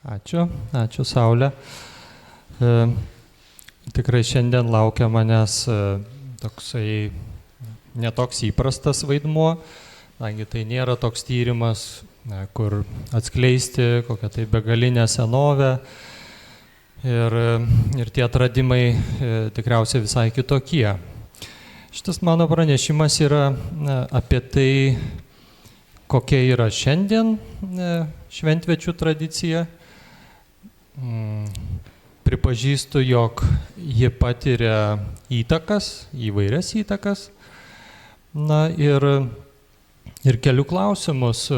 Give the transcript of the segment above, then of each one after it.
Ačiū Saulė. Tikrai šiandien laukia manęs toksai netoks įprastas vaidmuo, nagi tai nėra toks tyrimas, kur atskleisti kokią tai begalinę senovę ir tie atradimai tikriausiai visai kitokie. Šitas mano pranešimas yra apie tai, kokia yra šiandien šventvečių tradicija. Pripažįstu, jog ji patiria įvairias įtakas. Ir kelių klausimus,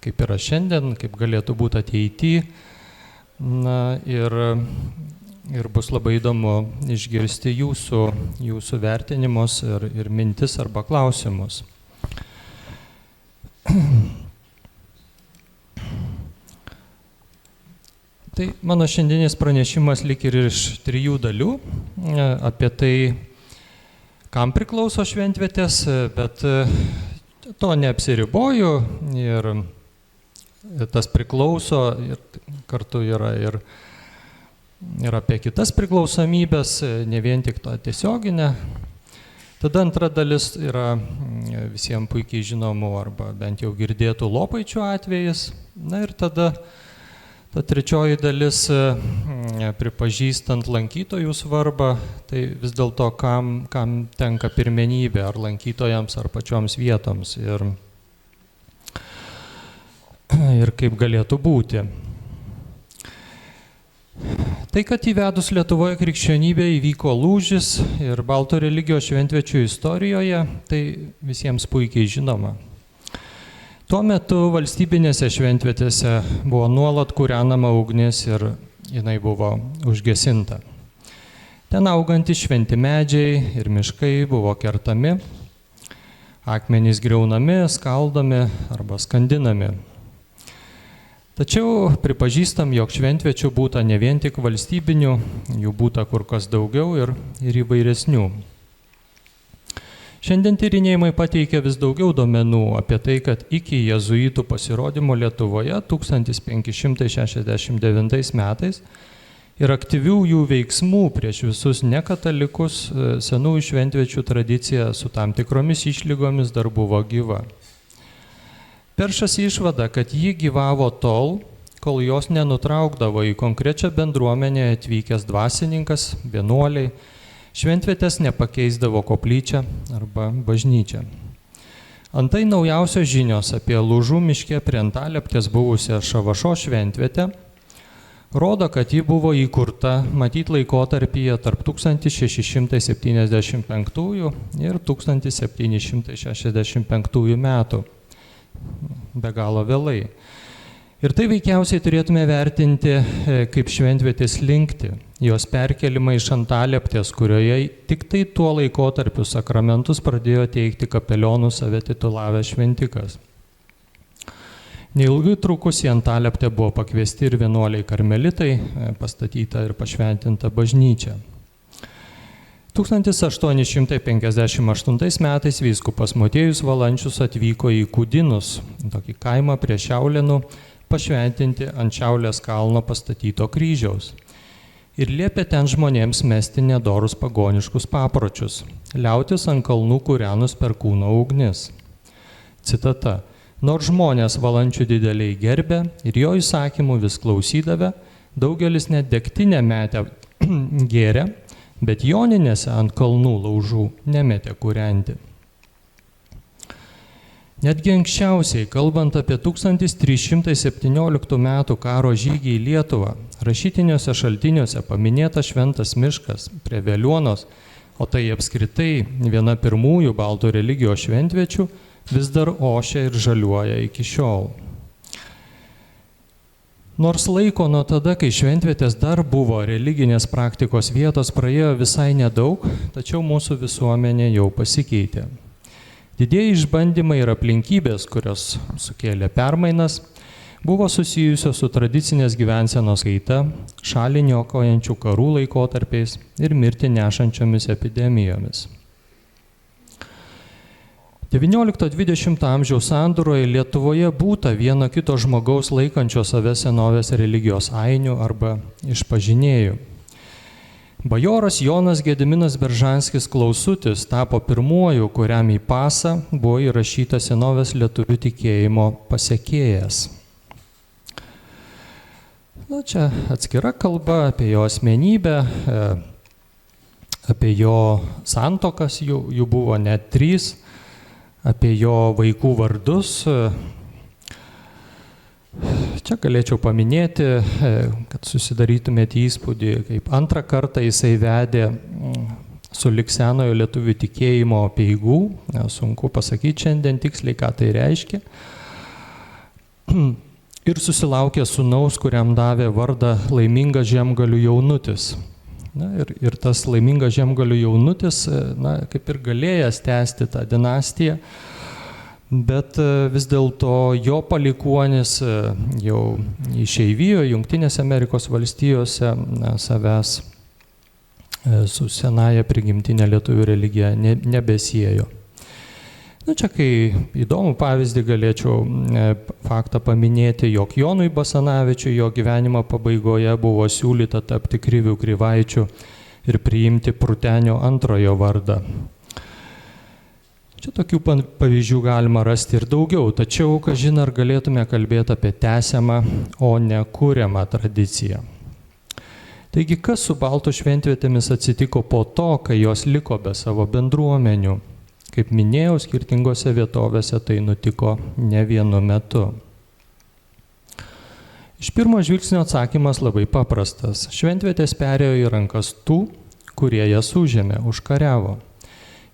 kaip yra šiandien, kaip galėtų būti ateityje. Ir bus labai įdomu išgirsti jūsų vertinimus ir mintis arba klausimus. Tai mano šiandienis pranešimas lyg ir iš 3 dalių apie tai, kam priklauso šventvietės, bet to neapsiriboju ir tas priklauso ir kartu yra ir apie kitas priklausomybės, ne vien tik tą tiesioginę. Tada antra dalis yra visiems puikiai žinomų arba bent jau girdėtų lopaičių atvejis. Ir tada ta trečioji dalis, pripažįstant lankytojų svarbą, tai vis dėlto kam tenka pirmenybė, ar lankytojams, ar pačioms vietoms ir kaip galėtų būti. Tai, kad įvedus Lietuvoje krikščionybę įvyko lūžis ir baltų religijos šventvečių istorijoje, tai visiems puikiai žinoma. Tuo metu valstybinėse šventvietėse buvo nuolat kūrenama ugnis ir jinai buvo užgesinta. Ten augantys šventi medžiai ir miškai buvo kertami, akmenys griaunami, skaldomi arba skandinami. Tačiau pripažįstam, jog šventvečių būta ne vien tik valstybinių, jų būta kur kas daugiau ir įvairesnių. Šiandien tyrinėjimai pateikia vis daugiau duomenų apie tai, kad iki jėzuitų pasirodymo Lietuvoje 1569 metais ir aktyvių jų veiksmų prieš visus nekatalikus senųjų šventvečių tradicija su tam tikromis išlygomis dar buvo gyva. Peršasi išvada, kad ji gyvavo tol, kol jos nenutraukdavo į konkrečią bendruomenę atvykęs dvasininkas, vienuoliai, šventvietės nepakeisdavo koplyčią arba bažnyčią. Antai naujausios žinios apie Lūžų miške prie Antalieptės buvusią Šavašo šventvietę rodo, kad ji buvo įkurta matyt laikotarpyje tarp 1675 ir 1765 metų. Be galo vėlai. Ir tai veikiausiai turėtume vertinti kaip šventvietės slinktį, jos perkelimą iš Antalieptės, kurioje tik tai tuo laikotarpiu sakramentus pradėjo teikti kapelionų save titulavęs šventikas. Neilgai trukus į Antalieptę buvo pakviesti ir vienuoliai karmelitai, pastatyta ir pašventinta bažnyčia. 1858 metais vyskupas Motiejus Valančius atvyko į Kudinus, tokį kaimą prie Šiaulienų, pašventinti ant Šiaulės kalno pastatyto kryžiaus. Ir liepė ten žmonėms mesti nedorus pagoniškus papročius, liautis ant kalnų kūrenus per kūno ugnis. Citata. Nors žmonės Valančių dideliai gerbė ir jo įsakymų vis klausydavę, daugelis net degtinę metę gėrė, bet joninėse ant kalnų laužų nemetė kūrenti. Netgi anksčiausiai, kalbant apie 1317 metų karo žygį į Lietuvą, rašytiniuose šaltiniuose paminėta šventas miškas prie Veliuonos, o tai apskritai viena pirmųjų baltų religijos šventvečių, vis dar ošia ir žaliuoja iki šiol. Nors laiko nuo tada, kai šventvietės dar buvo religinės praktikos vietos, praėjo visai nedaug, tačiau mūsų visuomenė jau pasikeitė. Didieji išbandymai ir aplinkybės, kurios sukėlė permainas, buvo susijusios su tradicinės gyvensenos kaita, šalį niokojančių karų laikotarpiais ir mirtį nešančiomis epidemijomis. XIX-XX amžiaus sandūroje Lietuvoje būta vieno kito žmogaus laikančio save senovės religijos ainių arba išpažinėjų. Bajoras Jonas Gediminas Beržanskis Klausutis tapo pirmuoju, kuriam į pasą buvo įrašytas senovės lietuvių tikėjimo pasekėjas. Na, čia atskira kalba apie jo asmenybę, apie jo santuokas, jų buvo net 3, apie jo vaikų vardus. Čia galėčiau paminėti, kad susidarytumėte įspūdį, kaip antrą kartą jisai vedė sulig senojo lietuvių tikėjimo apeigų, sunku pasakyti šiandien tiksliai, ką tai reiškia, ir susilaukė sūnaus, kuriam davė vardą Laimingas Žemgalių jaunutis. Na, ir tas Laimingas Žemgalių jaunutis, na, kaip ir galėjęs tęsti tą dinastiją, bet vis dėlto jo palikuonis jau išeivijo Jungtinėse Amerikos valstijose savęs su senaja prigimtinė lietuvių religija nebesiejo. Na, čia kai įdomų pavyzdį galėčiau faktą paminėti, jog Jonui Basanavičiui jo gyvenimo pabaigoje buvo siūlyta tapti Krivių Krivaičių ir priimti Prutenio antrojo vardą. Čia tokių pavyzdžių galima rasti ir daugiau, tačiau, kažin ar galėtume kalbėti apie tęsiamą, o ne kuriamą tradiciją. Taigi, kas su baltų šventvietėmis atsitiko po to, kai jos liko be savo bendruomenių? Kaip minėjau, skirtingose vietovėse tai nutiko ne vienu metu. Iš pirmo žvilgsnio atsakymas labai paprastas. Šventvietės perėjo į rankas tų, kurie jas užėmė, užkariavo.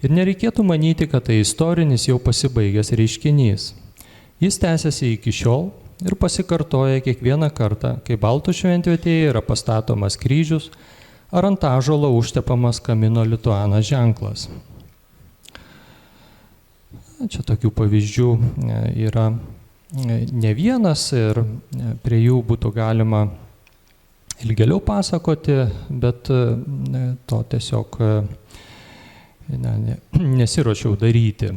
Ir nereikėtų manyti, kad tai istorinis jau pasibaigęs reiškinys. Jis tęsiasi iki šiol ir pasikartoja kiekvieną kartą, kai baltų šventvietėje yra pastatomas kryžius ar ant ąžuolo užtepamas Kamino Lituanas ženklas. Čia tokių pavyzdžių yra ne vienas ir prie jų būtų galima ilgėliau pasakoti, bet to tiesiog nesiruošiau daryti.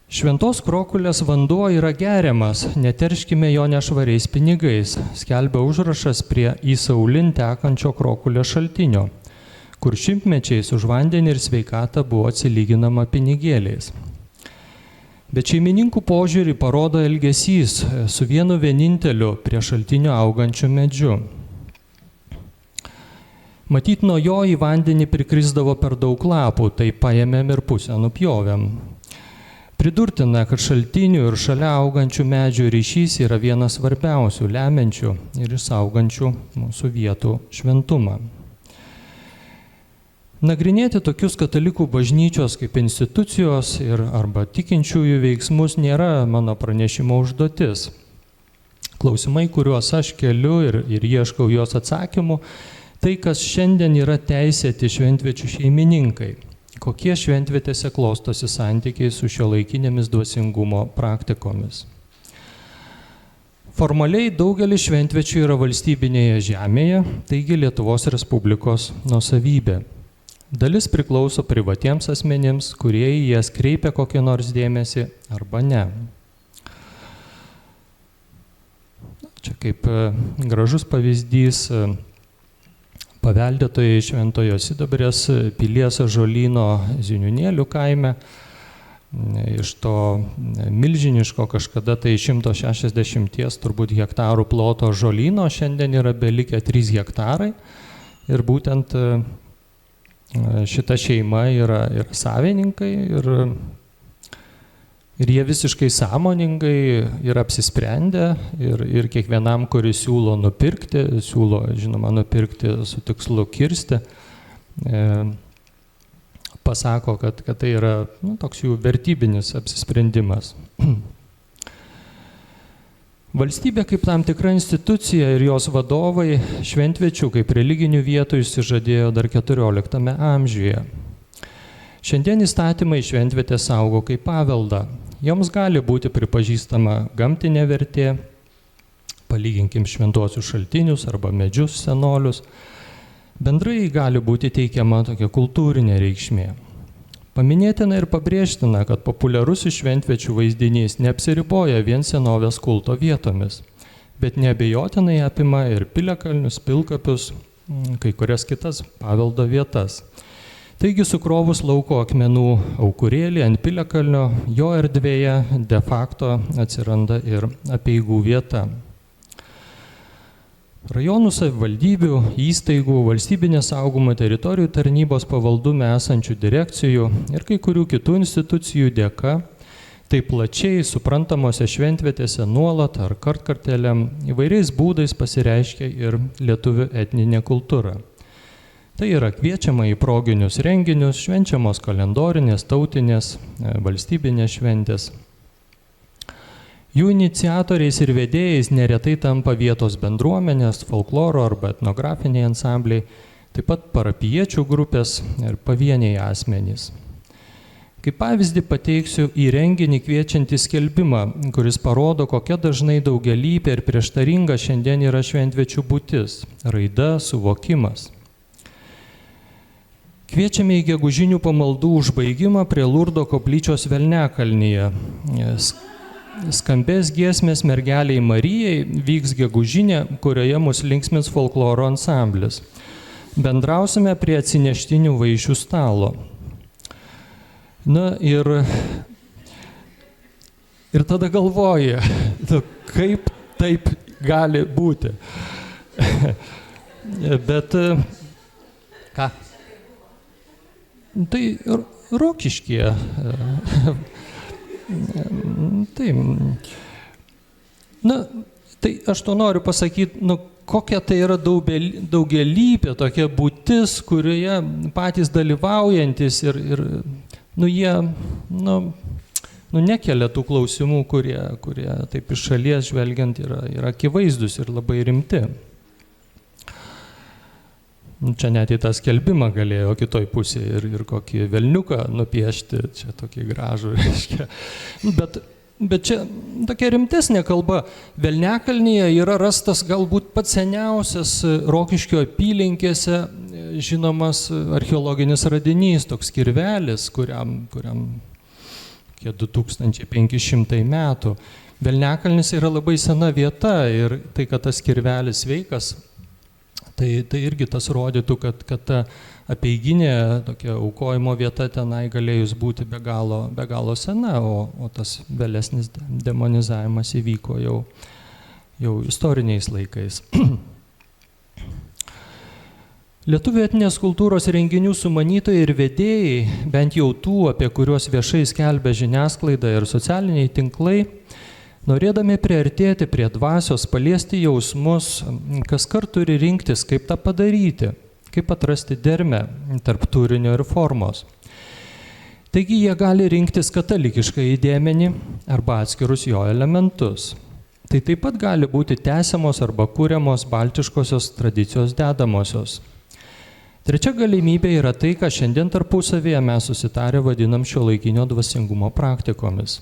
Šventos Krokulės vanduo yra geriamas, neterškime jo nešvariais pinigais, skelbia užrašas prie į Saulin tekančio Krokulės šaltinio, kur šimtmečiais už vandenį ir sveikatą buvo atsilyginama pinigėliais. Bet šeimininkų požiūrį parodo elgesys su vienu vieninteliu prie šaltinio augančiu medžiu. Matyt, nuo jo į vandenį prikrisdavo per daug lapų, tai paėmėm ir pusę nupjovėm. Pridurtina, kad šaltinių ir šalia augančių medžių ryšys yra vienas svarbiausių, lemiančių ir išsaugančių mūsų vietų šventumą. Nagrinėti tokius katalikų bažnyčios kaip institucijos ir arba tikinčiųjų veiksmus nėra mano pranešimo užduotis. Klausimai, kuriuos aš keliu ir ieškau jos atsakymų, tai kas šiandien yra teisėti šventviečių šeimininkai, kokie šventvietėse klostosi santykiai su šiuolaikinėmis dvasingumo praktikomis. Formaliai daugelis šventviečių yra valstybinėje žemėje, taigi Lietuvos Respublikos nuosavybė. Dalis priklauso privatiems asmenims, kurie į jas kreipia kokį nors dėmesį arba ne. Čia kaip gražus pavyzdys paveldėtojai Šventojo Sidabrės pilies ąžuolyno Ziniūnėlių kaime. Iš to milžiniško kažkada tai 160 turbūt hektarų ploto ąžuolyno šiandien yra belikę 3 hektarai ir būtent šita šeima yra savininkai ir jie visiškai sąmoningai yra apsisprendę ir kiekvienam, kuris siūlo nupirkti su tikslu kirsti, pasako, kad tai yra toks jų vertybinis apsisprendimas. Valstybė kaip tam tikra institucija ir jos vadovai šventviečių kaip religinių vietų išsižadėjo dar 14 amžiuje. Šiandien įstatymai šventvietę saugo kaip paveldą. Joms gali būti pripažįstama gamtinė vertė, palyginkim šventuosius šaltinius arba medžius senolius. Bendrai gali būti teikiama tokia kultūrinė reikšmė. Paminėtina ir pabrėžtina, kad populiarusis šventvečių vaizdinys neapsiriboja vien senovės kulto vietomis, bet neabejotinai apima ir piliakalnius, pilkapius, kai kurias kitas paveldo vietas. Taigi sukrovus lauko akmenų aukurėlį ant piliakalnio, jo erdvėje de facto atsiranda ir apeigų vieta. Rajonų savivaldybių, įstaigų, valstybinės saugomų teritorijų tarnybos pavaldume esančių direkcijų ir kai kurių kitų institucijų dėka, tai plačiai suprantamose šventvietėse nuolat ar kartkartėliam įvairiais būdais pasireiškia ir lietuvių etninė kultūra. Tai yra kviečiama į proginius renginius, švenčiamos kalendorinės, tautinės, valstybinės šventės. Jų iniciatoriais ir vedėjais neretai tampa vietos bendruomenės, folkloro arba etnografiniai ansambliai, taip pat parapijiečių grupės ir pavieniai asmenys. Kaip pavyzdį pateiksiu į renginį kviečiantį skelbimą, kuris parodo, kokia dažnai daugialypė ir prieštaringa šiandien yra šventvečių būtis, raida, suvokimas. Kviečiame į gegužinių pamaldų užbaigimą prie Lurdo koplyčios Velniakalnyje. Skambės giesmės mergeliai Marijai, vyks gegužinė, kurioje mus linksmins folkloro ansamblis. Bendrausime prie atsineštinių vaišių stalo. Na ir tada galvoji, kaip taip gali būti. Bet ką? Tai Rokiškyje. Tai aš to noriu pasakyti, kokia tai yra daugialypė tokia būtis, kurioje patys dalyvaujantis ir jie nekelia tų klausimų, kurie taip iš šalies žvelgiant yra akivaizdus ir labai rimti. Čia net į tą skelbimą galėjo kitoj pusėje ir kokį velniuką nupiešti, čia tokį gražų reiškia. Bet čia tokia rimtesnė kalba. Velniakalnyje yra rastas galbūt pats seniausias Rokiškio apylinkėse žinomas archeologinis radinys, toks kirvelis, kuriam 2500 metų. Velniakalnis yra labai sena vieta ir tai, kad tas kirvelis sveikas, tai irgi tas rodytų, kad ta apeiginė tokia aukojimo vieta tenai galėjus būti be galo sena, o tas vėlesnis demonizavimas įvyko jau istoriniais laikais. Lietuvių etninės kultūros renginių sumanytojai ir vedėjai, bent jau tų, apie kuriuos viešai skelbia žiniasklaida ir socialiniai tinklai, norėdami priartėti prie dvasios, paliesti jausmus, kaskart turi rinktis, kaip tą padaryti, kaip atrasti dermę tarp turinio ir formos. Taigi jie gali rinktis katalikišką įdėmenį arba atskirus jo elementus. Tai taip pat gali būti tęsiamos arba kuriamos baltiškosios tradicijos dedamosios. Trečia galimybė yra tai, ką šiandien tarpusavėje mes susitarę vadinam šiuolaikinio dvasingumo praktikomis.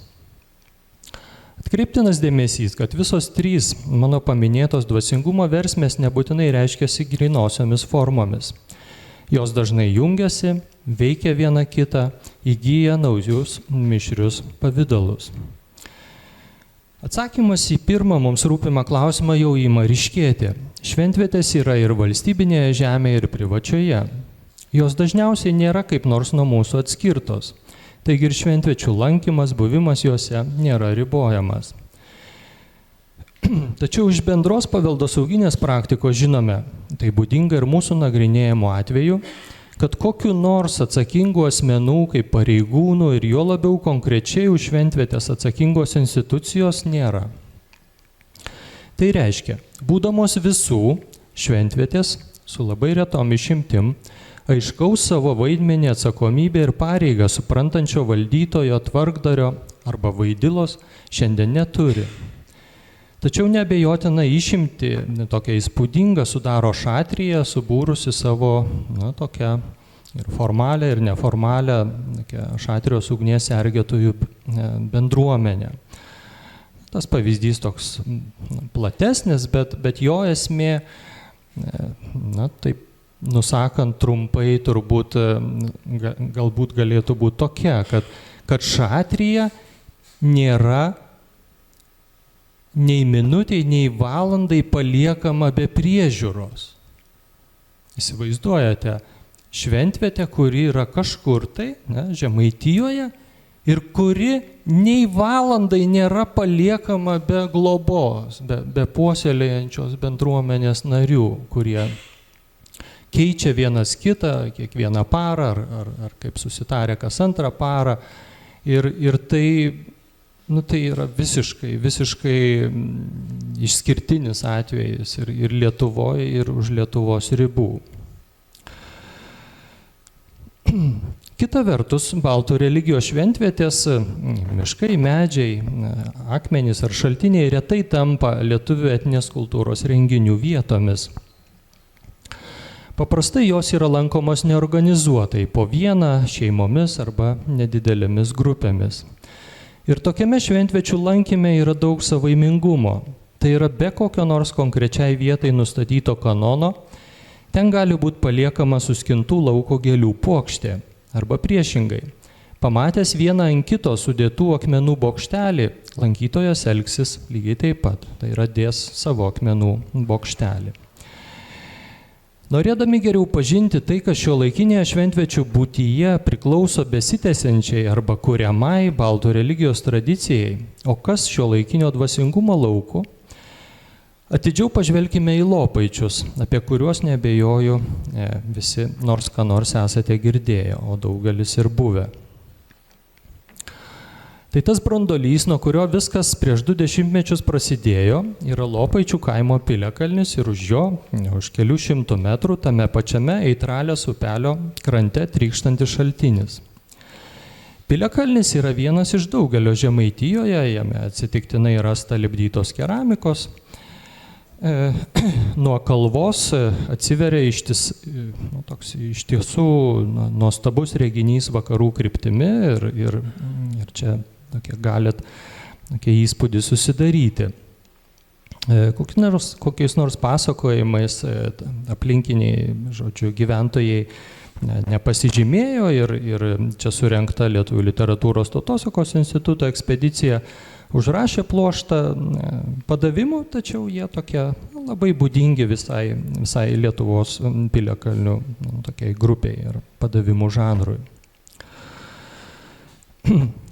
Atkreiptinas dėmesys, kad visos trys mano paminėtos dvasingumo versmės nebūtinai reiškiasi grynosiomis formomis. Jos dažnai jungiasi, veikia viena kitą, įgyja naujus mišrius pavidalus. Atsakymas į pirmą mums rūpimą klausimą jau ima ryškėti. Šventvietės yra ir valstybinėje žemėje, ir privačioje. Jos dažniausiai nėra kaip nors nuo mūsų atskirtos. Taigi ir šventvečių lankymas, buvimas juose nėra ribojamas. Tačiau iš bendros paveldosauginės praktikos žinome, tai būdinga ir mūsų nagrinėjimo atveju, kad kokiu nors atsakingų asmenų kaip pareigūnų ir jo labiau konkrečiai už šventvietės atsakingos institucijos nėra. Tai reiškia, būdamos visų šventvietės su labai retom išimtim, aiškaus savo vaidmenį, atsakomybę ir pareigą suprantančio valdytojo, tvarkdario arba vaidilos šiandien neturi. Tačiau neabejotina išimti tokia įspūdinga sudaro šatrija, subūrusi savo tokią ir formalią ir neformalią šatrijos ugnies sergėtojų bendruomenę. Tas pavyzdys toks platesnis, bet jo esmė taip nusakant trumpai, turbūt galbūt galėtų būti tokia, kad šatrija nėra nei minutei, nei valandai paliekama be priežiūros. Įsivaizduojate, šventvietė, kuri yra kažkur tai, Žemaitijoje, ir kuri nei valandai nėra paliekama be globos, be puoselėjančios bendruomenės narių, kurie keičia vienas kitą kiekvieną parą, ar kaip susitarė kas antrą parą. Ir tai, tai yra visiškai išskirtinis atvejis ir Lietuvoje, ir už Lietuvos ribų. Kita vertus, baltų religijos šventvietės, miškai, medžiai, akmenys ar šaltiniai retai tampa lietuvių etninės kultūros renginių vietomis. Paprastai jos yra lankomos neorganizuotai, po vieną, šeimomis arba nedidelėmis grupėmis. Ir tokiame šventviečių lankyme yra daug savaimingumo. Tai yra be kokio nors konkrečiai vietai nustatyto kanono, ten gali būti paliekama suskintų lauko gėlių puokštė. Arba priešingai, pamatęs vieną ant kito sudėtų akmenų bokštelį, lankytojas elgsis lygiai taip pat, tai yra dės savo akmenų bokštelį. Norėdami geriau pažinti tai, kas šiuolaikinėje šventviečio būtyje priklauso besitęsiančiai arba kuriamai baltų religijos tradicijai, o kas šiuolaikinio dvasingumo lauku, atidžiau pažvelkime į Lopaičius, apie kuriuos neabejoju visi nors ką nors esate girdėję, o daugelis ir buvę. Tai tas brandolys, nuo kurio viskas prieš 20 mečius prasidėjo, yra Lopaičių kaimo piliakalnis ir už jo, už kelių šimtų metrų, tame pačiame Eitralės upelio krante trykštantis šaltinis. Piliakalnis yra vienas iš daugelio Žemaitijoje, jame atsitiktinai rasta lipdytos keramikos. Nuo kalvos atsiveria toks iš tiesų nuostabus reginys vakarų kryptimi ir čia galit įspūdį susidaryti. Kokiais nors pasakojimais aplinkiniai, gyventojai nepasižymėjo ir čia surengta Lietuvių literatūros tautosakos instituto ekspedicija užrašė pluoštą padavimų, tačiau jie tokie labai būdingi visai Lietuvos piliakalnių tokiai grupiai ir padavimų žanrui.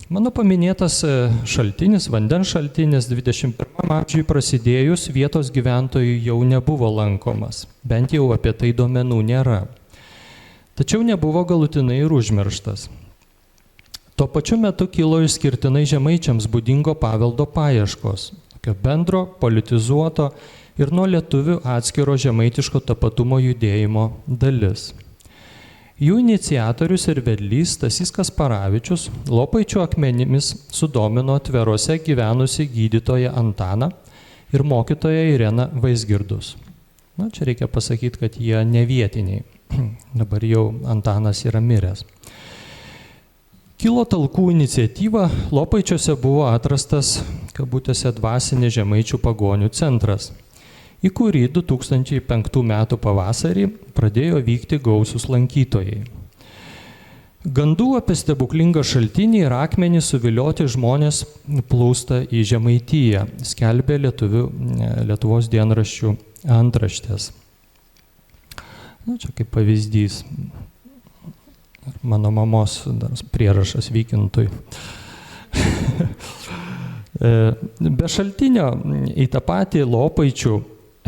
Mano paminėtas šaltinis, vandens šaltinis 21 amžiui prasidėjus vietos gyventojų jau nebuvo lankomas, bent jau apie tai duomenų nėra. Tačiau nebuvo galutinai ir užmirštas. Tuo pačiu metu kilo išskirtinai žemaičiams būdingo paveldo paieškos, tokio bendro, politizuoto ir nuo lietuvių atskiro žemaitiško tapatumo judėjimo dalis. Jų iniciatorius ir vedlys Stasys Kasparavičius Lopaičių akmenimis sudomino Tveruose gyvenusi gydytoją Antaną ir mokytoją Ireną Vaisgirdus. Čia reikia pasakyti, kad jie ne vietiniai, dabar jau Antanas yra miręs. Kilo talkų iniciatyva, Lopaičiuose buvo atrastas, kabutėse, dvasinis žemaičių pagonių centras, į kurį 2005 metų pavasarį pradėjo vykti gausūs lankytojai. Gandų apie stebuklingą šaltinį ir akmenį suvilioti žmonės plūsta į Žemaitiją, skelbė Lietuvos dienraščių antraštės. Čia kaip pavyzdys. Mano mamos prierašas Vykintui. Be šaltinio į tą patį Lopaičių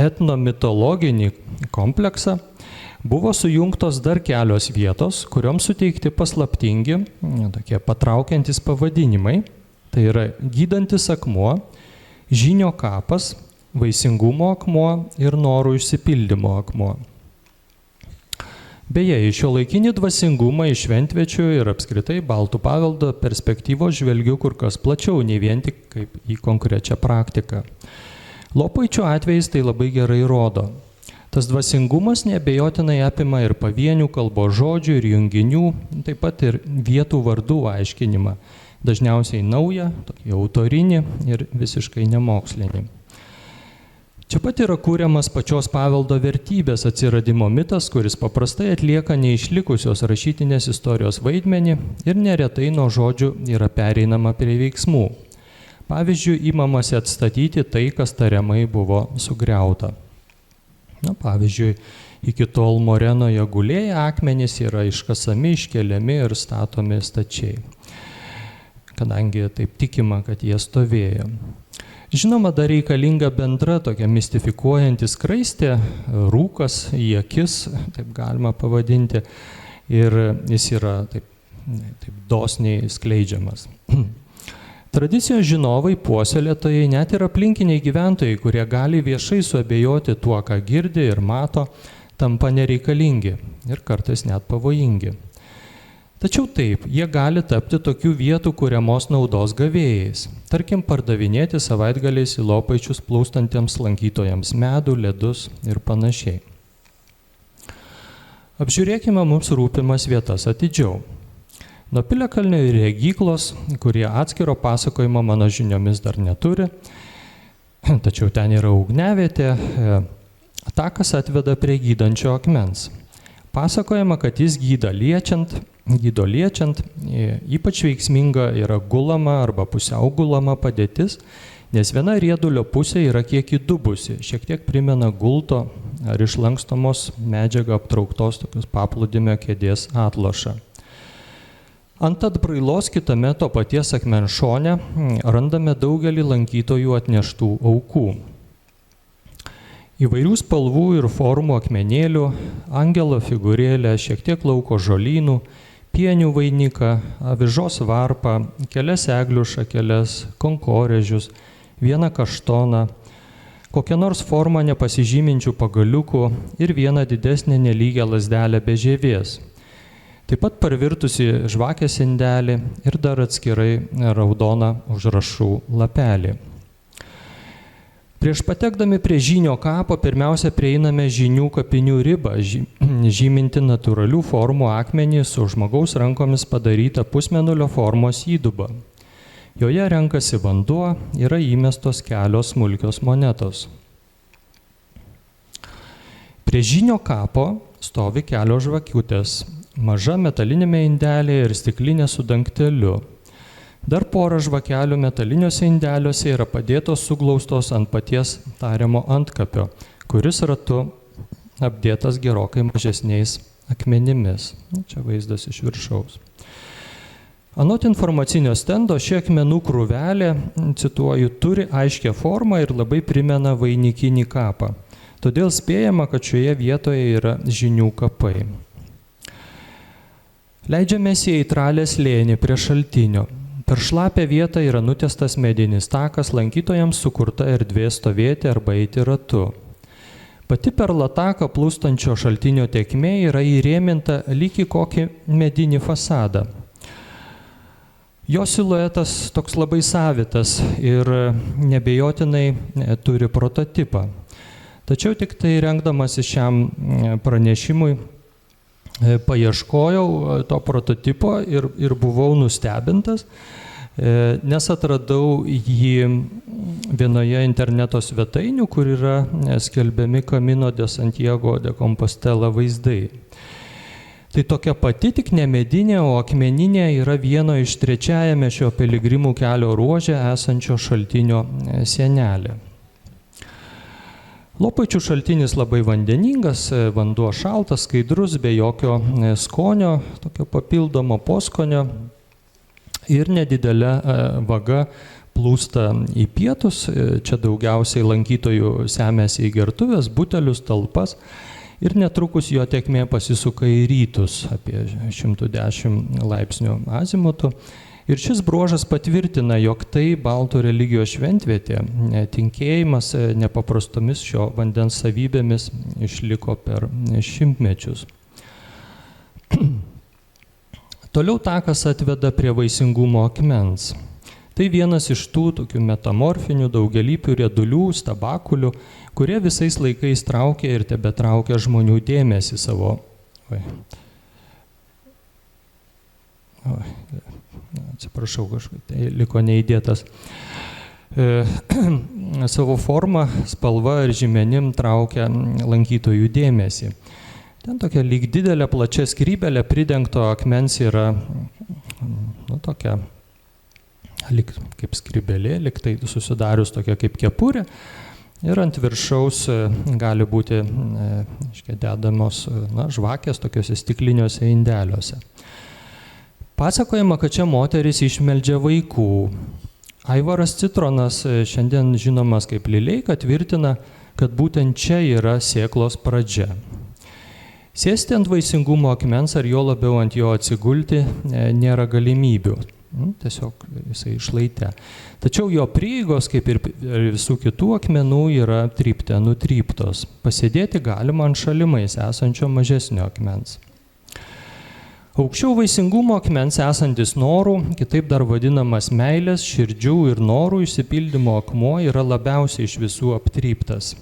etnomitologinį kompleksą buvo sujungtos dar kelios vietos, kurioms suteikti paslaptingi, tokie patraukiantys pavadinimai. Tai yra gydantis akmuo, žynio kapas, vaisingumo akmuo ir norų išsipildymo akmuo. Beje, į šiuolaikinį dvasingumą iš šventviečio ir apskritai baltų paveldo perspektyvos žvelgiu kur kas plačiau, nei vien tik kaip į konkrečią praktiką. Lopaičių atvejais tai labai gerai rodo. Tas dvasingumas neabejotinai apima ir pavienių kalbos žodžių ir junginių, taip pat ir vietų vardų aiškinimą, dažniausiai naują, tokį autorinį ir visiškai nemokslinį. Čia pat yra kūriamas pačios paveldo vertybės atsiradimo mitas, kuris paprastai atlieka neišlikusios rašytinės istorijos vaidmenį ir neretai nuo žodžių yra pereinama prie veiksmų. Pavyzdžiui, imamasi atstatyti tai, kas tariamai buvo sugriauta. Na, pavyzdžiui, iki tol Morenoje gulėję akmenys yra iškasami, iškeliami ir statomi stačiai, kadangi taip tikima, kad jie stovėjo. Žinoma, dar reikalinga bendra tokia mistifikuojanti skraistė, rūkas į akis, taip galima pavadinti, ir jis yra taip dosniai skleidžiamas. Tradicijos žinovai, puoselėtojai, net ir aplinkiniai gyventojai, kurie gali viešai suabejoti tuo, ką girdi ir mato, tampa nereikalingi ir kartais net pavojingi. Tačiau taip, jie gali tapti tokių vietų kuriamos naudos gavėjais. Tarkim, pardavinėti savaitgaliais į Lopaičius plūstantiems lankytojams medų, ledus ir panašiai. Apžiūrėkime mums rūpimas vietas atidžiau. Nuo Piliakalnio ir Regyklos, kurie atskiro pasakojimo mano žiniomis dar neturi, tačiau ten yra ugniavietė, takas atveda prie gydančio akmens. Pasakojama, kad jis gydo liečiant, ypač veiksminga yra gulama arba pusiau gulama padėtis, nes viena riedulio pusė yra kiek įdubusi, šiek tiek primena gulto ar išlankstomos medžiaga aptrauktos tokius paplūdimio kėdės atlošą. Ant atbrailos kitame to paties akmens šone randame daugelį lankytojų atneštų aukų. Įvairių spalvų ir formų akmenėlių, angelo figūrėlę, šiek tiek lauko žolynų, pienių vainiką, avižos varpą, kelias eglių šakeles, konkorėžius, vieną kaštoną, kokią nors formą nepasižyminčių pagaliukų ir vieną didesnę nelygią lazdelę be žievės. Taip pat parvirtusi žvakės indelį ir dar atskirai raudoną užrašų lapelį. Prieš patekdami prie Žynio kapo pirmiausia prieiname Žynių kapinių ribą, žyminti natūralių formų akmenį su žmogaus rankomis padaryta pusmėnulio formos įduba. Joje renkasi vanduo, yra įmestos kelios smulkios monetos. Prie Žynio kapo stovi kelios žvakiutės, maža metalinėme indelėje ir stiklinė su dangteliu. Dar porą žvakelių metaliniuose indeliuose yra padėtos suglaustos ant paties tariamo antkapio, kuris ratu apdėtas gerokai mažesniais akmenimis. Čia vaizdas iš viršaus. Anot informacinio stendo, ši akmenų krūvelė, cituoju, turi aiškią formą ir labai primena vainikinį kapą. Todėl spėjama, kad šioje vietoje yra Žynių kapai. Leidžiamės į Aitralės slėnį prie šaltinio. Per šlapę vietą yra nutiestas medinis takas, lankytojams sukurta erdvė stovėti arba eiti ratu. Pati per lataką plūstančio šaltinio tėkmė yra įrėminta lyg į kokį medinį fasadą. Jo siluetas toks labai savitas ir nebejotinai turi prototipą. Tačiau tik tai rengdamasi šiam pranešimui paieškojau to prototipo ir buvau nustebintas, nes atradau jį vienoje interneto svetainių, kur yra skelbiami Camino de Santiago de Compostela vaizdai. Tai tokia pati, tik ne medinė, o akmeninė yra vieno iš trečiajame šio piligrimų kelio ruože esančio šaltinio sienelė. Lopaičių šaltinis labai vandeningas, vanduo šaltas, skaidrus, be jokio skonio, tokio papildomo poskonio ir nedidelė vaga plūsta į pietus. Čia daugiausiai lankytojų semėsi į gertuvės, butelius, talpas ir netrukus jo tėkmė pasisuka į rytus apie 110 laipsnių azimutu. Ir šis bruožas patvirtina, jog tai baltų religijos šventvietė, tikėjimas nepaprastomis šio vandens savybėmis išliko per šimtmečius. Toliau takas atveda prie vaisingumo akmens. Tai vienas iš tų tokių metamorfinių daugialypių riedulių, stabakulių, kurie visais laikais traukia ir tebetraukia žmonių dėmesį savo. Atsiprašau, kažkaip tai liko neįdėtas. savo formą, spalva ir žymenim traukia lankytojų dėmesį. Ten tokia lyg didelė plačia skrybelė pridengto akmens yra tokia lyg kaip skrybelė, lyg tai susidarius tokia kaip kepurė. Ir ant viršaus gali būti dedamos žvakės tokiuose stikliniuose indeliuose. Pasakojama, kad čia moteris išmeldžia vaikų. Aivaras Citronas, šiandien žinomas kaip Lileika, tvirtina, kad būtent čia yra sėklos pradžia. Sėsti ant vaisingumo akmens ar jo labiau ant jo atsigulti nėra galimybių. Tiesiog jisai išlaite. Tačiau jo prieigos, kaip ir visų kitų akmenų, yra trypte nutryptos. Pasėdėti galima ant šalimais esančio mažesnio akmens. Aukščiau vaisingumo akmens esantis norų, kitaip dar vadinamas meilės, širdžių ir norų išsipildymo akmuo yra labiausiai iš visų aptryptas.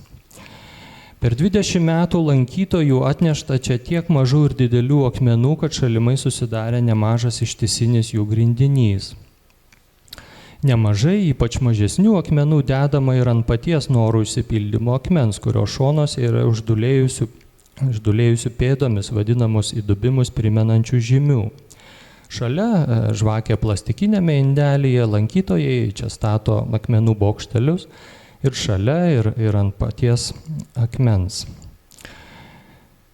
Per 20 metų lankytojų atnešta čia tiek mažų ir didelių akmenų, kad šalimai susidarė nemažas ištisinis jų grindinys. Nemažai, ypač mažesnių akmenų dedama ir ant paties norų išsipildymo akmens, kurio šonuose yra uždulėjusių pėdomis vadinamus įdubimus primenančių žymių. Šalia žvakė plastikinėme indelyje lankytojai čia stato akmenų bokštelius ir šalia ir ant paties akmens.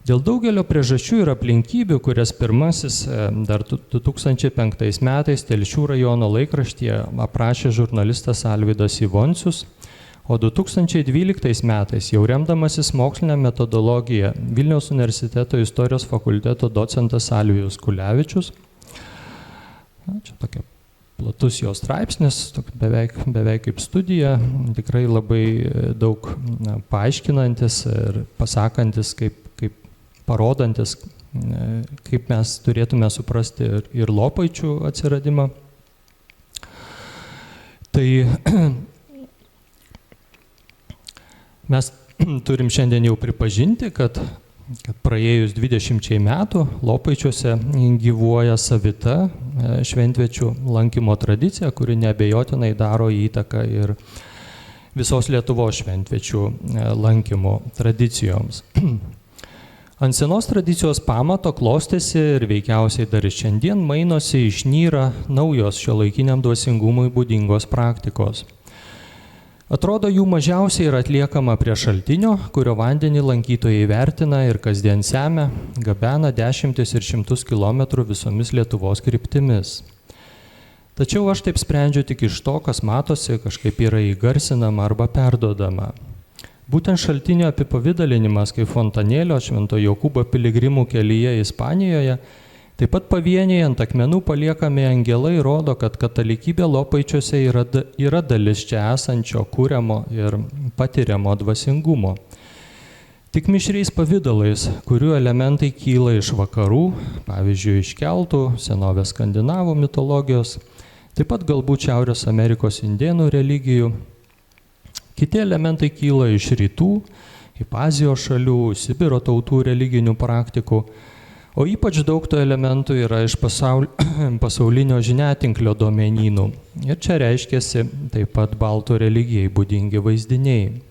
Dėl daugelio priežasčių ir aplinkybių, kurias pirmasis dar 2005 metais Telšių rajono laikraštyje aprašė žurnalistas Alvydas Ivoncius, o 2012 metais, jau remdamasis mokslinę metodologiją, Vilniaus universiteto istorijos fakulteto docentas Alvijus Kulevičius, čia tokia platus jo straipsnis, beveik kaip studija, tikrai labai daug paaiškinantis ir pasakantis, kaip parodantis, kaip mes turėtume suprasti ir Lopaičių atsiradimą. Tai mes turim šiandien jau pripažinti, kad praėjus 20 metų Lopaičiuose gyvuoja savita šventvečių lankymo tradicija, kuri neabejotinai daro įtaką ir visos Lietuvos šventvečių lankymo tradicijoms. Ant senos tradicijos pamato klostėsi ir veikiausiai dar šiandien mainosi išnyra naujos šiuolaikiniam dvasingumui būdingos praktikos. Atrodo, jų mažiausiai yra atliekama prie šaltinio, kurio vandenį lankytojai vertina ir kasdien semia, gabena dešimtis ir šimtus kilometrų visomis Lietuvos kryptimis. Tačiau aš taip sprendžiu tik iš to, kas matosi, kažkaip yra įgarsinama arba perduodama. Būtent šaltinio apipavidalinimas kaip fontanėlio Švento Jokūbo piligrimų kelyje Ispanijoje, taip pat pavieniai ant akmenų paliekami angelai rodo, kad katalikybė Lopaičiuose yra dalis čia esančio kūriamo ir patiriamo dvasingumo. Tik mišriais pavidalais, kurių elementai kyla iš vakarų, pavyzdžiui, iš keltų, senovės skandinavų mitologijos, taip pat galbūt Šiaurės Amerikos indėnų religijų. Kiti elementai kyla iš rytų, kaip Azijos šalių, Sibiro tautų religinių praktikų, o ypač daug tų elementų yra iš pasaulinio žiniatinklio domenynų. Ir čia reiškiasi taip pat baltų religijai būdingi vaizdiniai.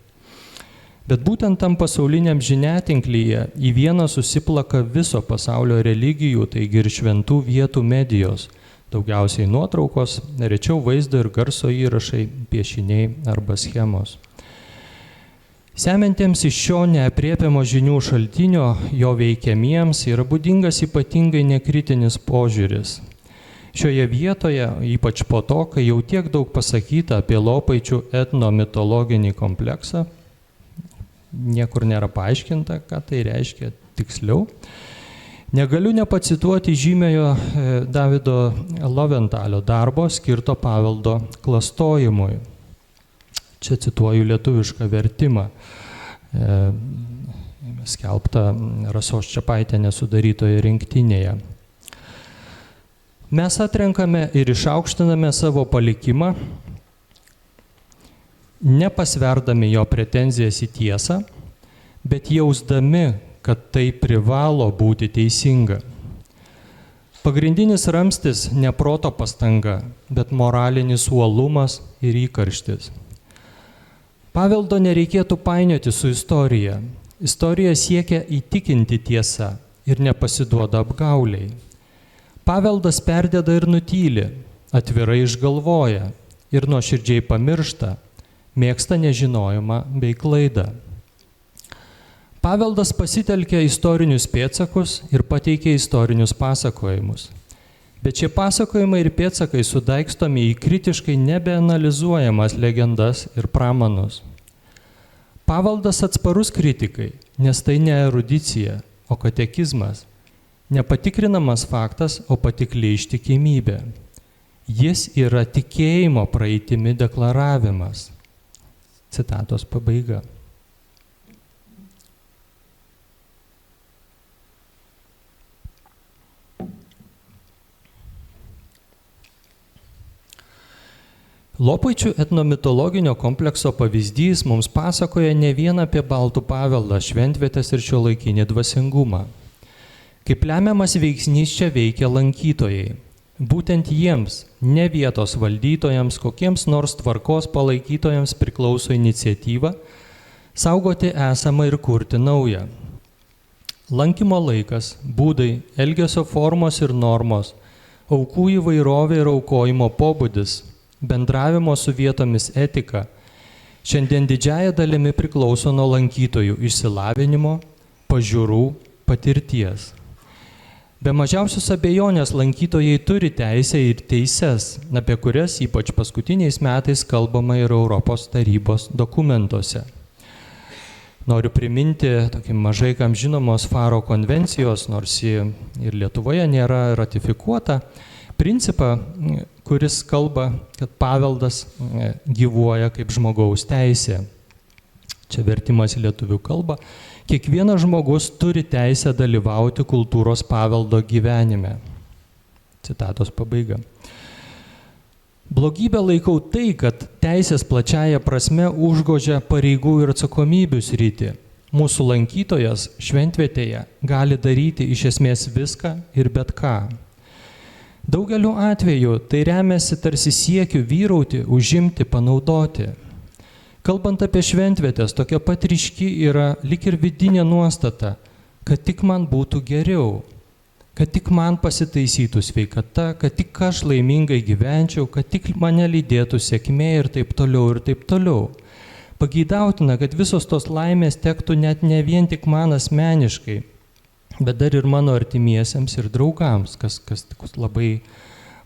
Bet būtent tam pasauliniam žiniatinklyje į vieną susiplaka viso pasaulio religijų, taigi ir šventų vietų medijos, daugiausiai nuotraukos, rečiau vaizdo ir garso įrašai, piešiniai arba schemos. Semiantiems iš šio neaprėpiamo žinių šaltinio, jo veikiamiems yra būdingas ypatingai nekritinis požiūris. Šioje vietoje, ypač po to, kai jau tiek daug pasakyta apie Lopaičių etnomitologinį kompleksą, niekur nėra paaiškinta, ką tai reiškia tiksliau, negaliu nepacituoti žymiojo Davido Loventalio darbo skirto paveldo klastojimui. Čia cituoju lietuvišką vertimą, skelbtą Rasos Čepaitienės sudarytoje rinktinėje. Mes atrenkame ir išaukštiname savo palikimą, nepasverdami jo pretenzijas į tiesą, bet jausdami, kad tai privalo būti teisinga. Pagrindinis ramstis ne proto pastanga, bet moralinis uolumas ir įkarštis. Paveldo nereikėtų painioti su istorija. Istorija siekia įtikinti tiesą ir nepasiduoda apgauliai. Paveldas perdeda ir nutyli, atvirai išgalvoja ir nuoširdžiai pamiršta, mėgsta nežinojimą bei klaidą. Paveldas pasitelkia istorinius pėdsakus ir pateikia istorinius pasakojimus. Bet šie pasakojimai ir pėdsakai sudaikstomi į kritiškai nebeanalizuojamas legendas ir pramanus. Paveldas atsparus kritikai, nes tai ne erudicija, o katekizmas. Nepatikrinamas faktas, o patikli ištikimybė. Jis yra tikėjimo praeitimi deklaravimas. Citatos pabaiga. Lopaičių etnomitologinio komplekso pavyzdys mums pasakoja ne vien apie baltų paveldą, šventvietės ir šiuolaikinį dvasingumą. Kaip lemiamas veiksnys čia veikia lankytojai. Būtent jiems, ne vietos valdytojams, kokiems nors tvarkos palaikytojams priklauso iniciatyva saugoti esamą ir kurti naują. Lankymo laikas, būdai, elgesio formos ir normos, aukų įvairovė ir aukojimo pobūdis, bendravimo su vietomis etika šiandien didžiąja dalimi priklauso nuo lankytojų išsilavinimo, pažiūrų, patirties. Be mažiausios abejonės lankytojai turi teisę ir teises, apie kurias ypač paskutiniais metais kalbama ir Europos tarybos dokumentuose. Noriu priminti tokį mažai kam žinomos Faro konvencijos, nors ji ir Lietuvoje nėra ratifikuota, principą, kuris kalba, kad paveldas gyvuoja kaip žmogaus teisė. Čia vertimas į lietuvių kalbą. Kiekvienas žmogus turi teisę dalyvauti kultūros paveldo gyvenime. Citatos pabaiga. Blogybę laikau tai, kad teisės plačiaja prasme užgožia pareigų ir atsakomybių sritį. Mūsų lankytojas šventvietėje gali daryti iš esmės viską ir bet ką. Daugeliu atveju tai remiasi tarsi siekiu vyrauti, užimti, panaudoti. Kalbant apie šventvietės, tokia pat ryški yra lyg ir vidinė nuostata, kad tik man būtų geriau, kad tik man pasitaisytų sveikata, kad tik aš laimingai gyvenčiau, kad tik mane lydėtų sėkmė ir taip toliau ir taip toliau. Pageidautina, kad visos tos laimės tektų net ne vien tik man asmeniškai, bet dar ir mano artimiesiems ir draugams, kas labai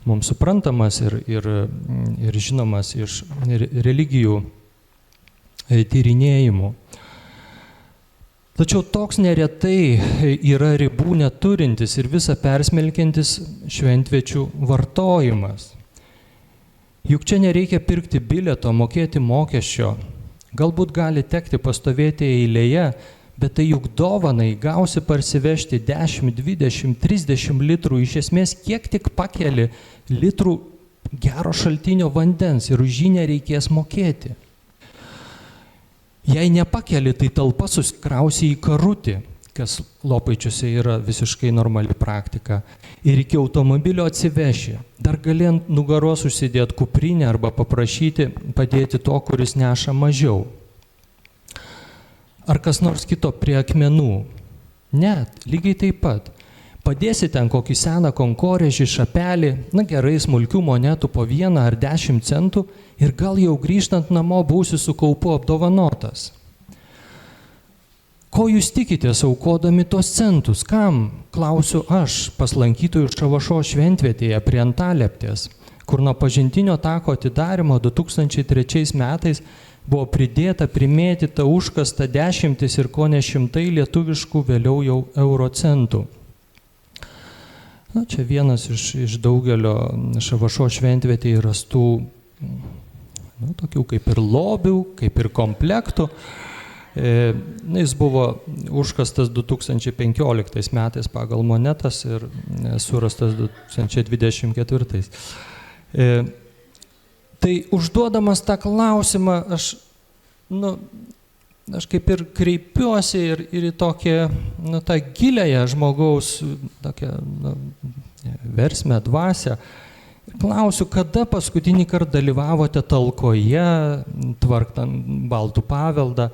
mums suprantamas ir žinomas iš religijų tyrinėjimų. Tačiau toks neretai yra ribų neturintis ir visą persmelkiantis šventviečių vartojimas. Juk čia nereikia pirkti bilieto, mokėti mokesčio, galbūt gali tekti pastovėti eilėje, bet tai juk dovanai gausi parsivežti 10, 20, 30 litrų, iš esmės kiek tik pakeli litrų gero šaltinio vandens ir už jį nereikės mokėti. Jei nepakeli, tai talpa susikrausi į karutį, kas Lopaičiuose yra visiškai normali praktika, ir iki automobilio atsiveši. Dar gali ant nugaros užsidėti kuprinę arba paprašyti padėti to, kuris neša mažiau. Ar kas nors kito prie akmenų? Net, lygiai taip pat. Padėsi ten kokį seną konkorėžį, šapelį, na gerai, smulkių monetų po 1 ar 10 centų ir gal jau grįžtant namo būsi su kaupu apdovanotas. Ko jūs tikitės aukodami tos centus? Kam? Klausiu aš, pas lankytojų Šavašo šventvietėje prie Antaleptės, kur nuo pažintinio tako atidarimo 2003 metais buvo pridėta primėtyta užkasta dešimtis ir ko ne šimtai lietuviškų vėliau jau eurocentų. Na, čia vienas iš daugelio Šavašo šventvietėje rastų, tokių kaip ir lobių, kaip ir komplektų. Jis buvo užkastas 2015 metais pagal monetas ir surastas 2024. Tai užduodamas tą klausimą, aš kaip ir kreipiuosi ir į tokią, tą giliąją žmogaus tokią versmę dvasią. Klausiu, kada paskutinį kartą dalyvavote talkoje, tvarktant baltų paveldą,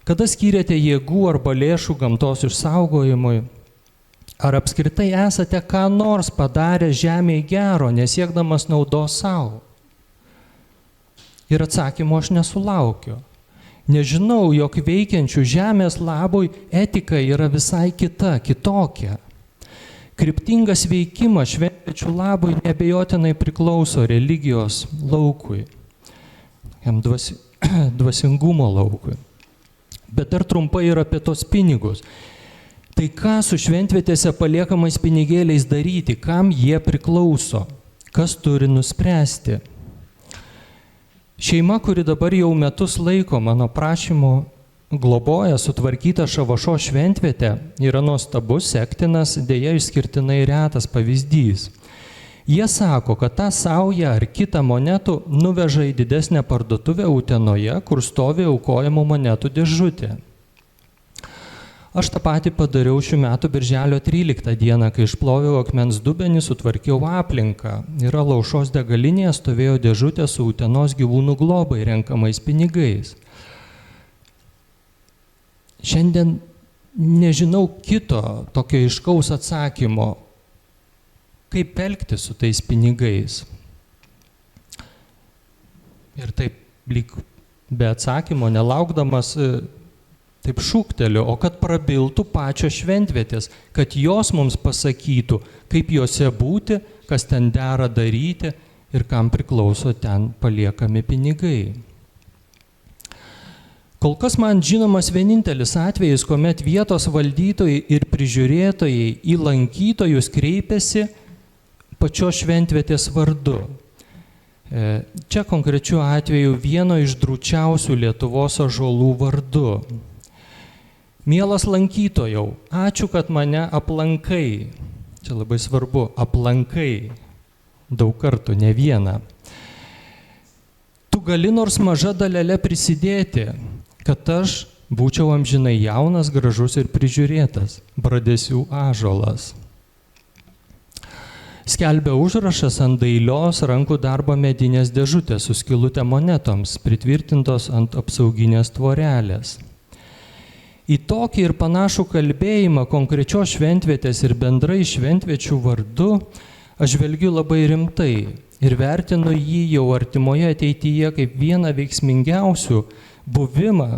kada skyrėte jėgų arba lėšų gamtos išsaugojimui, ar apskritai esate ką nors padarę žemėje gero, nesiekdamas naudos savo. Ir atsakymo aš nesulaukiu. Nežinau, jog veikiančių žemės labui etika yra visai kita, kitokia. Kryptingas veikimas šventviečių labui neabejotinai priklauso religijos laukui, dvasingumo laukui. Bet dar trumpai ir apie tos pinigus. Tai ką su šventvietėse paliekamais pinigėliais daryti, kam jie priklauso, kas turi nuspręsti. Šeima, kuri dabar jau metus laiko mano prašymu globoja sutvarkytą Šavašo šventvietę, yra nuostabus, sektinas, dėja išskirtinai retas pavyzdys. Jie sako, kad tą saują ar kitą monetų nuveža į didesnę parduotuvę Utenoje, kur stovi aukojamų monetų dėžutė. Aš tą patį padariau šių metų birželio 13 dieną, kai išploviau akmens dubenį, sutvarkiau aplinką. Ir Alaušos degalinėje stovėjo dėžutė su Utenos gyvūnų globai renkamais pinigais. Šiandien nežinau kito tokio aiškaus atsakymo, kaip elgtis su tais pinigais. Ir taip lyg be atsakymo, nelaukdamas, taip šūkteliu, o kad prabiltų pačios šventvietės, kad jos mums pasakytų, kaip jose būti, kas ten dera daryti ir kam priklauso ten paliekami pinigai. Kol kas man žinomas vienintelis atvejis, kuomet vietos valdytojai ir prižiūrėtojai į lankytojus kreipiasi pačios šventvietės vardu. Čia konkrečiu atveju vieno iš drūčiausių Lietuvos ąžuolų vardu. Mielas lankytojau, ačiū, kad mane aplankai. Čia labai svarbu, aplankai. Daug kartų, ne vieną. Tu gali nors maža dalelė prisidėti, kad aš būčiau amžinai jaunas, gražus ir prižiūrėtas, Bradesių ąžuolas. Skelbia užrašas ant dailios rankų darbo medinės dėžutės su skylutė monetoms, pritvirtintos ant apsauginės tvorelės. Į tokį ir panašų kalbėjimą konkrečios šventvietės ir bendrai šventviečių vardu aš žvelgiu labai rimtai ir vertinu jį jau artimoje ateityje kaip vieną veiksmingiausių buvimą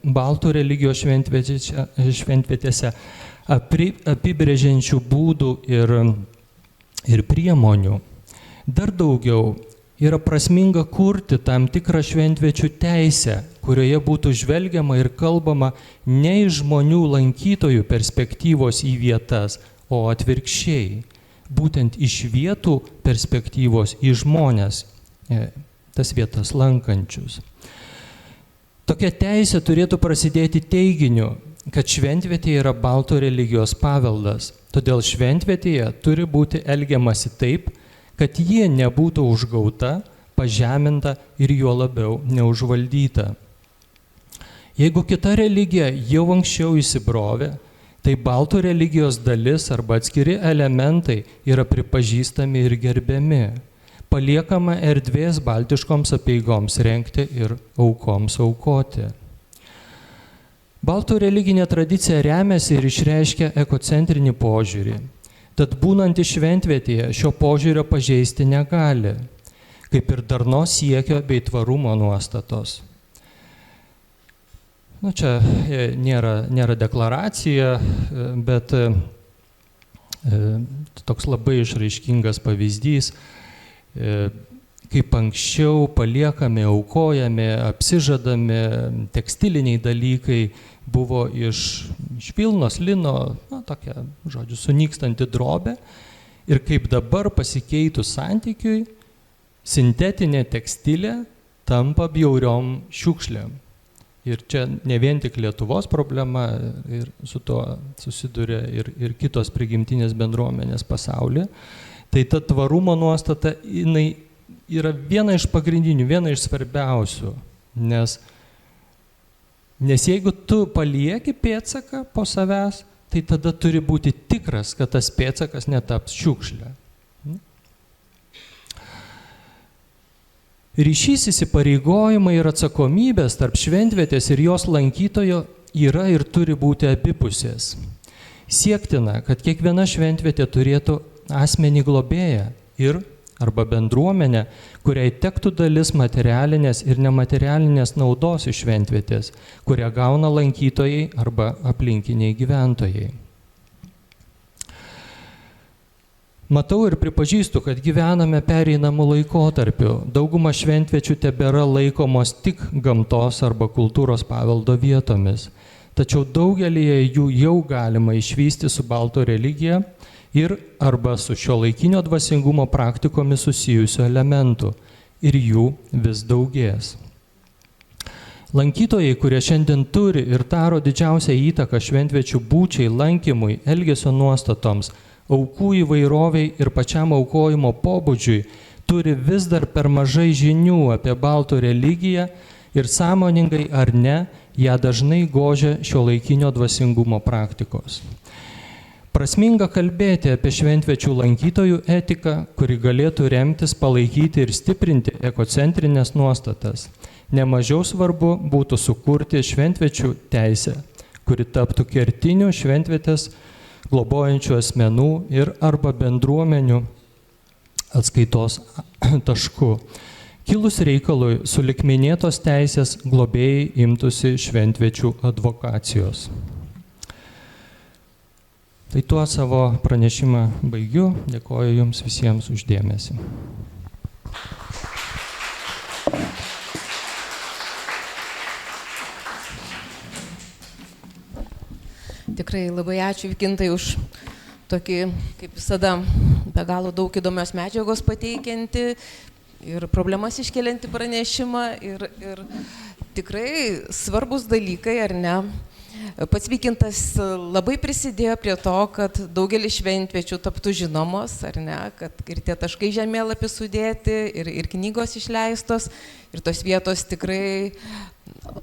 baltų religijos šventvietėse apibrėžiančių būdų ir priemonių. Dar daugiau yra prasminga kurti tam tikrą šventviečių teisę, kurioje būtų žvelgiama ir kalbama ne iš žmonių lankytojų perspektyvos į vietas, o atvirkščiai, būtent iš vietų perspektyvos į žmonės, tas vietas lankančius. Tokia teisė turėtų prasidėti teiginiu, kad šventvietė yra baltų religijos paveldas, todėl šventvietėje turi būti elgiamasi taip, kad ji nebūtų užgauta, pažeminta ir juo labiau neužvaldyta. Jeigu kita religija jau anksčiau įsibrovė, tai baltų religijos dalis arba atskiri elementai yra pripažįstami ir gerbiami. Paliekama erdvės baltiškoms apeigoms rengti ir aukoms aukoti. Baltų religinė tradicija remiasi ir išreiškia ekocentrinį požiūrį. Tad būnantį šventvietėje šio požiūrio pažeisti negali, kaip ir darnos siekio bei tvarumo nuostatos. Čia nėra deklaracija, bet toks labai išraiškingas pavyzdys, kaip anksčiau paliekami, aukojami, apsižadami tekstiliniai dalykai buvo iš vilnos, lino, tokia, žodžiu, sunykstanti drobė. Ir kaip dabar pasikeitus santykiui, sintetinė tekstilė tampa bjauriom šiukšlėm. Ir čia ne vien tik Lietuvos problema, ir su to susiduria ir kitos prigimtinės bendruomenės pasaulyje. Tai ta tvarumo nuostata, jinai yra viena iš pagrindinių, viena iš svarbiausių, nes jeigu tu palieki pėdsaką po savęs, tai tada turi būti tikras, kad tas pėdsakas netaps šiukšle. Ryšys, įsipareigojimai ir atsakomybės tarp šventvietės ir jos lankytojo yra ir turi būti abipusės. Siektina, kad kiekviena šventvietė turėtų asmenį globėją ir arba bendruomenę, kuriai tektų dalis materialinės ir nematerialinės naudos iš šventvietės, kurią gauna lankytojai arba aplinkiniai gyventojai. Matau ir pripažįstu, kad gyvename pereinamų laikotarpių. Dauguma šventviečių tebėra laikomos tik gamtos arba kultūros paveldo vietomis. Tačiau daugelįje jų jau galima išvysti su balto religija ir arba su šiuolaikinio dvasingumo praktikomis susijusių elementų. Ir jų vis daugės. Lankytojai, kurie šiandien turi ir daro didžiausią įtaką šventviečių būčiai, lankymui, elgesio nuostatoms, aukų įvairoviai ir pačiam aukojimo pobūdžiui, turi vis dar per mažai žinių apie baltų religiją ir sąmoningai ar ne, ją dažnai gožia šiuolaikinio dvasingumo praktikos. Prasminga kalbėti apie šventvečių lankytojų etiką, kuri galėtų remtis, palaikyti ir stiprinti ekocentrinės nuostatas. Nemažiau svarbu būtų sukurti šventvečių teisę, kuri taptų kertiniu šventvietės globojančių asmenų ir arba bendruomenių atskaitos tašku. Kilus reikalui sulig minėtos teisės globėjai imtųsi šventvečių advokacijos. Tai tuo savo pranešimą baigiu. Dėkoju Jums visiems už dėmesį. Tikrai labai ačiū Vykintai už tokį, kaip visada, be galo daug įdomios medžiagos pateikianti ir problemas iškelianti pranešimą ir tikrai svarbus dalykai, ar ne? Pats Vykintas labai prisidėjo prie to, kad daugelis šventviečių taptų žinomos, ar ne, kad ir tie taškai žemėlapį sudėti, ir knygos išleistos, ir tos vietos tikrai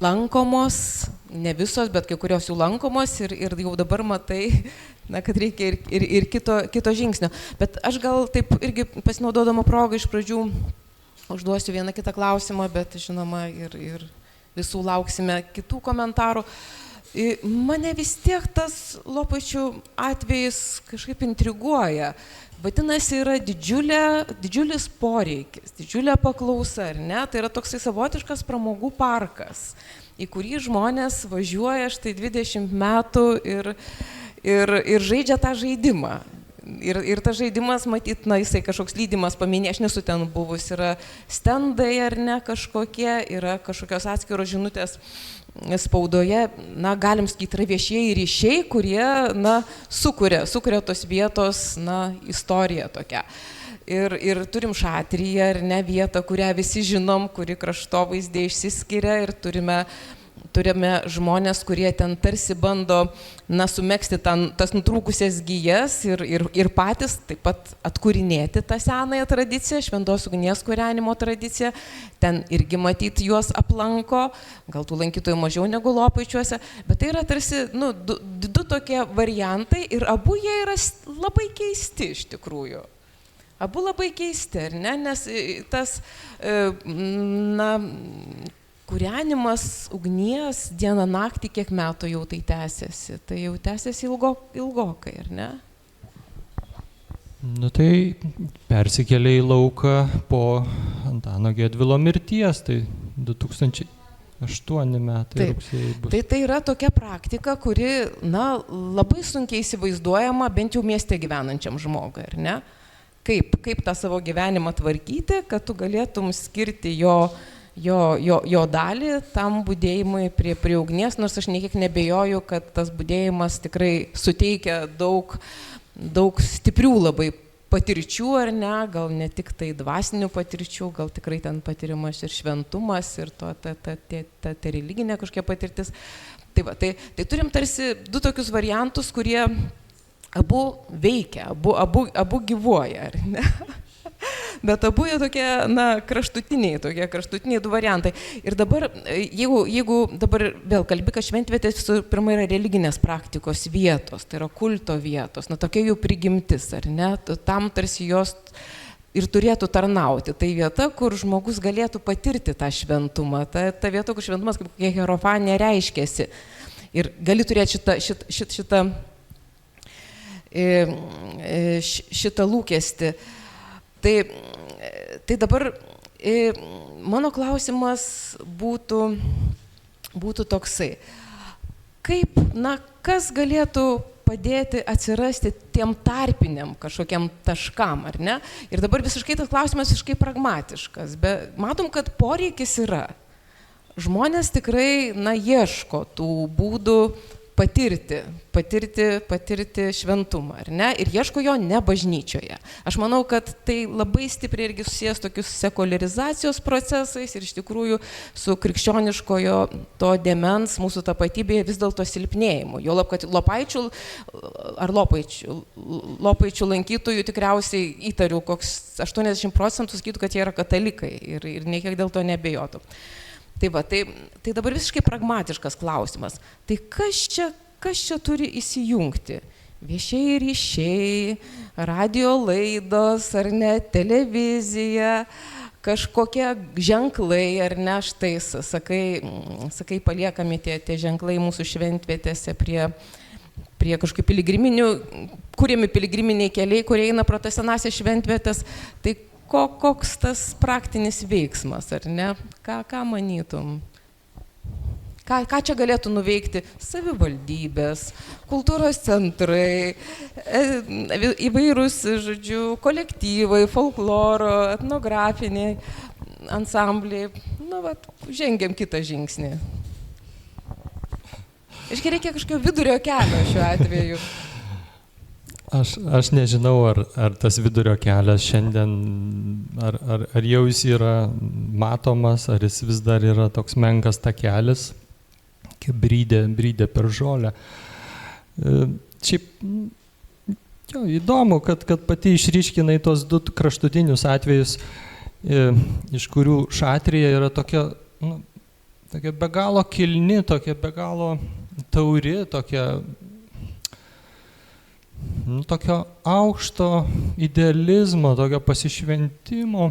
lankomos, ne visos, bet kai kurios jų lankomos ir jau dabar matai, na, kad reikia ir kito žingsnio. Bet aš gal taip irgi pasinaudodama progą iš pradžių užduosiu vieną kitą klausimą, bet žinoma ir visų lauksime kitų komentarų. Mane vis tiek tas Lopaičių atvejis kažkaip intriguoja. Vadinasi, yra didžiulis poreikis, didžiulė paklausa, ar ne? Tai yra toksai savotiškas pramogų parkas, į kurį žmonės važiuoja štai 20 metų ir žaidžia tą žaidimą. Ir tas žaidimas, matyt, na, jisai kažkoks lydimas paminė, aš nesu ten buvus, yra stendai ar ne kažkokie, yra kažkokios atskiros žinutės spaudoje, na, galim sakyti, yra viešieji ryšiai, kurie, na, sukuria tos vietos, na, istoriją tokią. Ir turim Šatriją, ar ne, vietą, kurią visi žinom, kuri kraštovaizdė išsiskiria ir turime žmonės, kurie ten tarsi bando, na, sumegzti tas nutrūkusias gijas ir patys taip pat atkūrinėti tą senąją tradiciją, šventos ugnies kūrenimo tradiciją. Ten irgi matyti juos aplanko, gal tų lankytojų mažiau negu Lopaičiuose, bet tai yra tarsi, nu, du tokie variantai ir abu jie yra labai keisti iš tikrųjų. Abu labai keisti, ar ne? Nes tas, na, kūrenimas ugnies dieną naktį, kiek metų jau tai tęsiasi? Tai jau tęsiasi ilgokai, ar ne? Nu tai persikėlė į lauką po Antano Gedvilo mirties, tai 2008 metai rugsėjai bus. Tai yra tokia praktika, kuri, na, labai sunkiai įsivaizduojama bent jau mieste gyvenančiam žmogui, ar ne? Kaip tą savo gyvenimą tvarkyti, kad tu galėtum skirti jo dalį tam budėjimui prie ugnies, nors aš niekiek nebejoju, kad tas budėjimas tikrai suteikia daug stiprių labai patirčių, ar ne, gal ne tik tai dvasinių patirčių, gal tikrai ten patirimas ir šventumas, ir ta religinė kažkokia patirtis. Tai turim tarsi du tokius variantus, kurie abu veikia, abu gyvuoja, ar ne? bet abu jie tokie, kraštutiniai du variantai. Ir dabar, jeigu dabar vėl kalbi, kad šventvietės visų pirma yra religinės praktikos vietos, tai yra kulto vietos, tokia jų prigimtis, ar ne, tam tarsi jos ir turėtų tarnauti. Tai vieta, kur žmogus galėtų patirti tą šventumą, ta vieta, kur šventumas kaip kokia hierofanija reiškėsi. Ir gali turėti šitą lūkestį. Tai dabar mano klausimas būtų toksai. Kas galėtų padėti atsirasti tiem tarpiniam kažkokiam taškam, ar ne? Ir dabar visiškai tas klausimas visiškai pragmatiškas, bet matom, kad poreikis yra. Žmonės tikrai, ieško tų būdų patirti šventumą, ar ne? Ir ieško jo ne bažnyčioje. Aš manau, kad tai labai stipriai irgi susijęs tokius sekularizacijos procesais ir iš tikrųjų su krikščioniškojo to dėmens mūsų tapatybėje vis dėlto silpnėjimu. Jo lab, kad lopaičių lankytojų tikriausiai įtariu, koks 80% sakytų, kad jie yra katalikai ir niekiek dėl to nebejotų. Tai dabar visiškai pragmatiškas klausimas. Tai kas čia turi įsijungti? Viešieji ryšiai, radio laidos, ar ne, televizija, kažkokie ženklai, ar ne, štai, sakai, paliekami tie ženklai mūsų šventvietėse prie kažkokių piligriminių, kuriami piligriminiai keliai, kurie eina pro tas senasias šventvietės. Tai koks tas praktinis veiksmas, ar ne? Ką manytum? Ką čia galėtų nuveikti savivaldybės, kultūros centrai, įvairūs, kolektyvai, folkloro, etnografiniai ansambliai. Žengiam kitą žingsnį. Reikia kažkokio vidurio kelio šiuo atveju. Aš nežinau, ar tas vidurio kelias šiandien, ar jau jis yra matomas, ar jis vis dar yra toks menkas takelis, kaip brydė per žolę. Šiaip, įdomu, kad pati išryškinai tos du kraštutinius atvejus, iš kurių Šatrija yra tokia be galo kilni, tokia be galo tauri, tokio aukšto idealizmo, tokio pasišventimo,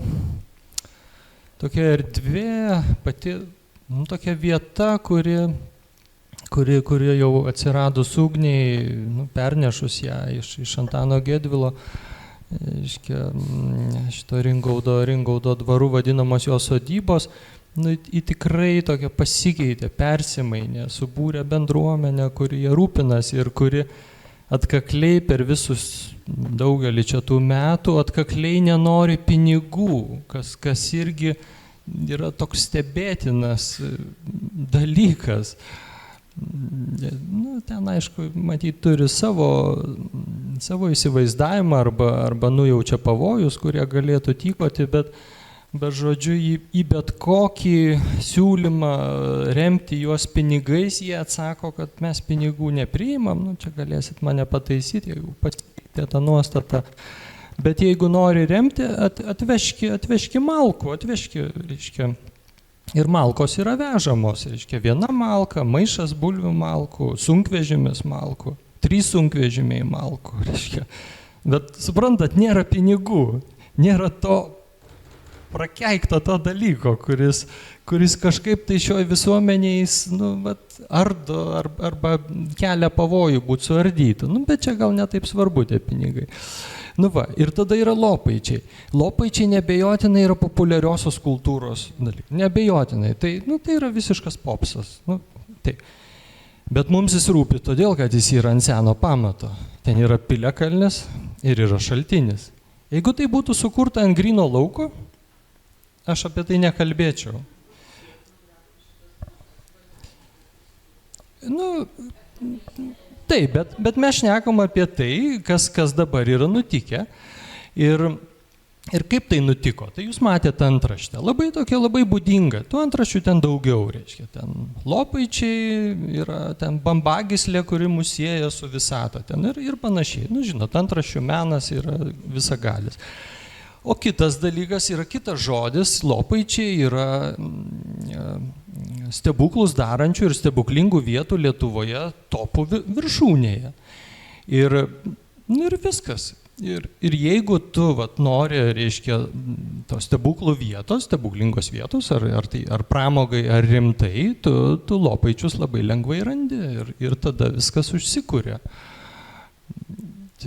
tokia erdvė, pati tokia vieta, kuri jau atsiradus ugniai, pernešus ją iš Antano Gedvilo, šito Ringaudo dvarų vadinamos jos sodybos, į tikrai tokia pasikeitė, persimainė, subūrė bendruomenę, kuri jie rūpinasi ir kuri atkakliai per visus daugelį čia tų metų atkakliai nenori pinigų, kas irgi yra toks stebėtinas dalykas. Ten, aišku, matyt, turi savo įsivaizdavimą arba nujaučia pavojus, kurie galėtų tykoti, bet žodžiu, į bet kokį siūlymą remti juos pinigais, jie atsako, kad mes pinigų nepriimam, čia galėsit mane pataisyti, jeigu pasikeitė tą nuostatą. Bet jeigu nori remti, atvežki malkų, reiškia. Ir malkos yra vežamos, reiškia, viena malka, maišas bulvių malkų, sunkvežimis malkų, 3 sunkvežimiai malkų, reiškia. Bet suprantat, nėra pinigų, nėra to prakeikto to dalyko, kuris kažkaip tai šioj visuomeniai ardo arba kelia pavojų būti suardytų. Bet čia gal netaip svarbu tie pinigai. Ir tada yra lopaičiai. Lopaičiai nebejotinai yra populiariosios kultūros dalykai. Nebejotinai. Tai yra visiškas popsas. Bet mums jis rūpi todėl, kad jis yra ant seno pamato. Ten yra piliakalnis ir yra šaltinis. Jeigu tai būtų sukurta ant gryno lauko, aš apie tai nekalbėčiau. Taip, bet mes šnekam apie tai, kas dabar yra nutikę ir kaip tai nutiko. Tai jūs matėte antraštę, labai būdinga, tų antraščių ten daugiau, reiškia, ten lopaičiai, yra ten bambagyslė, kuri mus sieja su visata, ten ir panašiai. Žinot, antraščių menas yra visagalis. O kitas dalykas yra kitas žodis, lopaičiai yra stebuklus darančių ir stebuklingų vietų Lietuvoje topų viršūnėje. Ir viskas. Ir jeigu tu nori, reiškia, to stebuklų vietos, stebuklingos vietos, ar pramogai, ar rimtai, tu lopaičius labai lengvai randi ir tada viskas užsikūrė.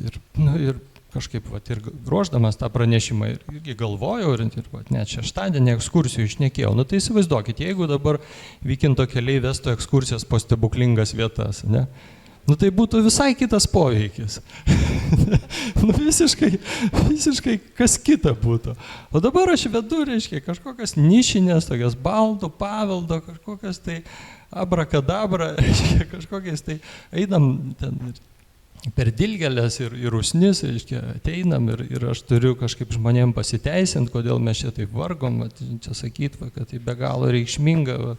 Ir kažkaip ir ruošdamas tą pranešimą irgi galvojau ir net šeštadienį ekskursijų išnekėjau. Tai įsivaizduokit, jeigu dabar Vykinto keliai vestų ekskursijas po stebuklingas vietas, ne? Tai būtų visai kitas poveikis. Visiškai kas kita būtų. O dabar aš vedu, reiškia, kažkokias nišinės, tokias baldų, paveldo, kažkokias tai abrakadabra, reiškia, kažkokias tai einam ten per Dilgėles ir Usnis, reiškia, ateinam ir aš turiu kažkaip žmonėm pasiteisinti, kodėl mes čia taip vargom, čia sakyt, kad tai be galo reikšminga,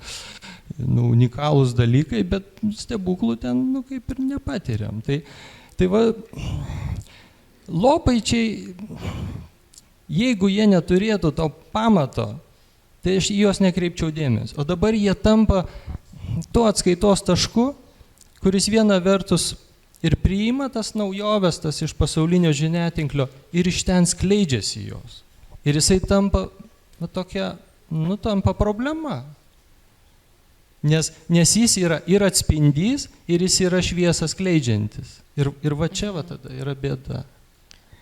unikalūs dalykai, bet stebuklų ten kaip ir nepatiriam. Tai lopaičiai, jeigu jie neturėtų to pamato, tai aš į juos nekreipčiau dėmesio. O dabar jie tampa tuo atskaitos tašku, kuris viena vertus ir priima tas naujoves, tas iš pasaulinio žiniatinklio ir iš ten skleidžiasi jos. Ir jisai tampa tokia, tampa problema. Nes jis yra ir atspindys, ir jis yra šviesą skleidžiantis. Ir čia tada yra bėda.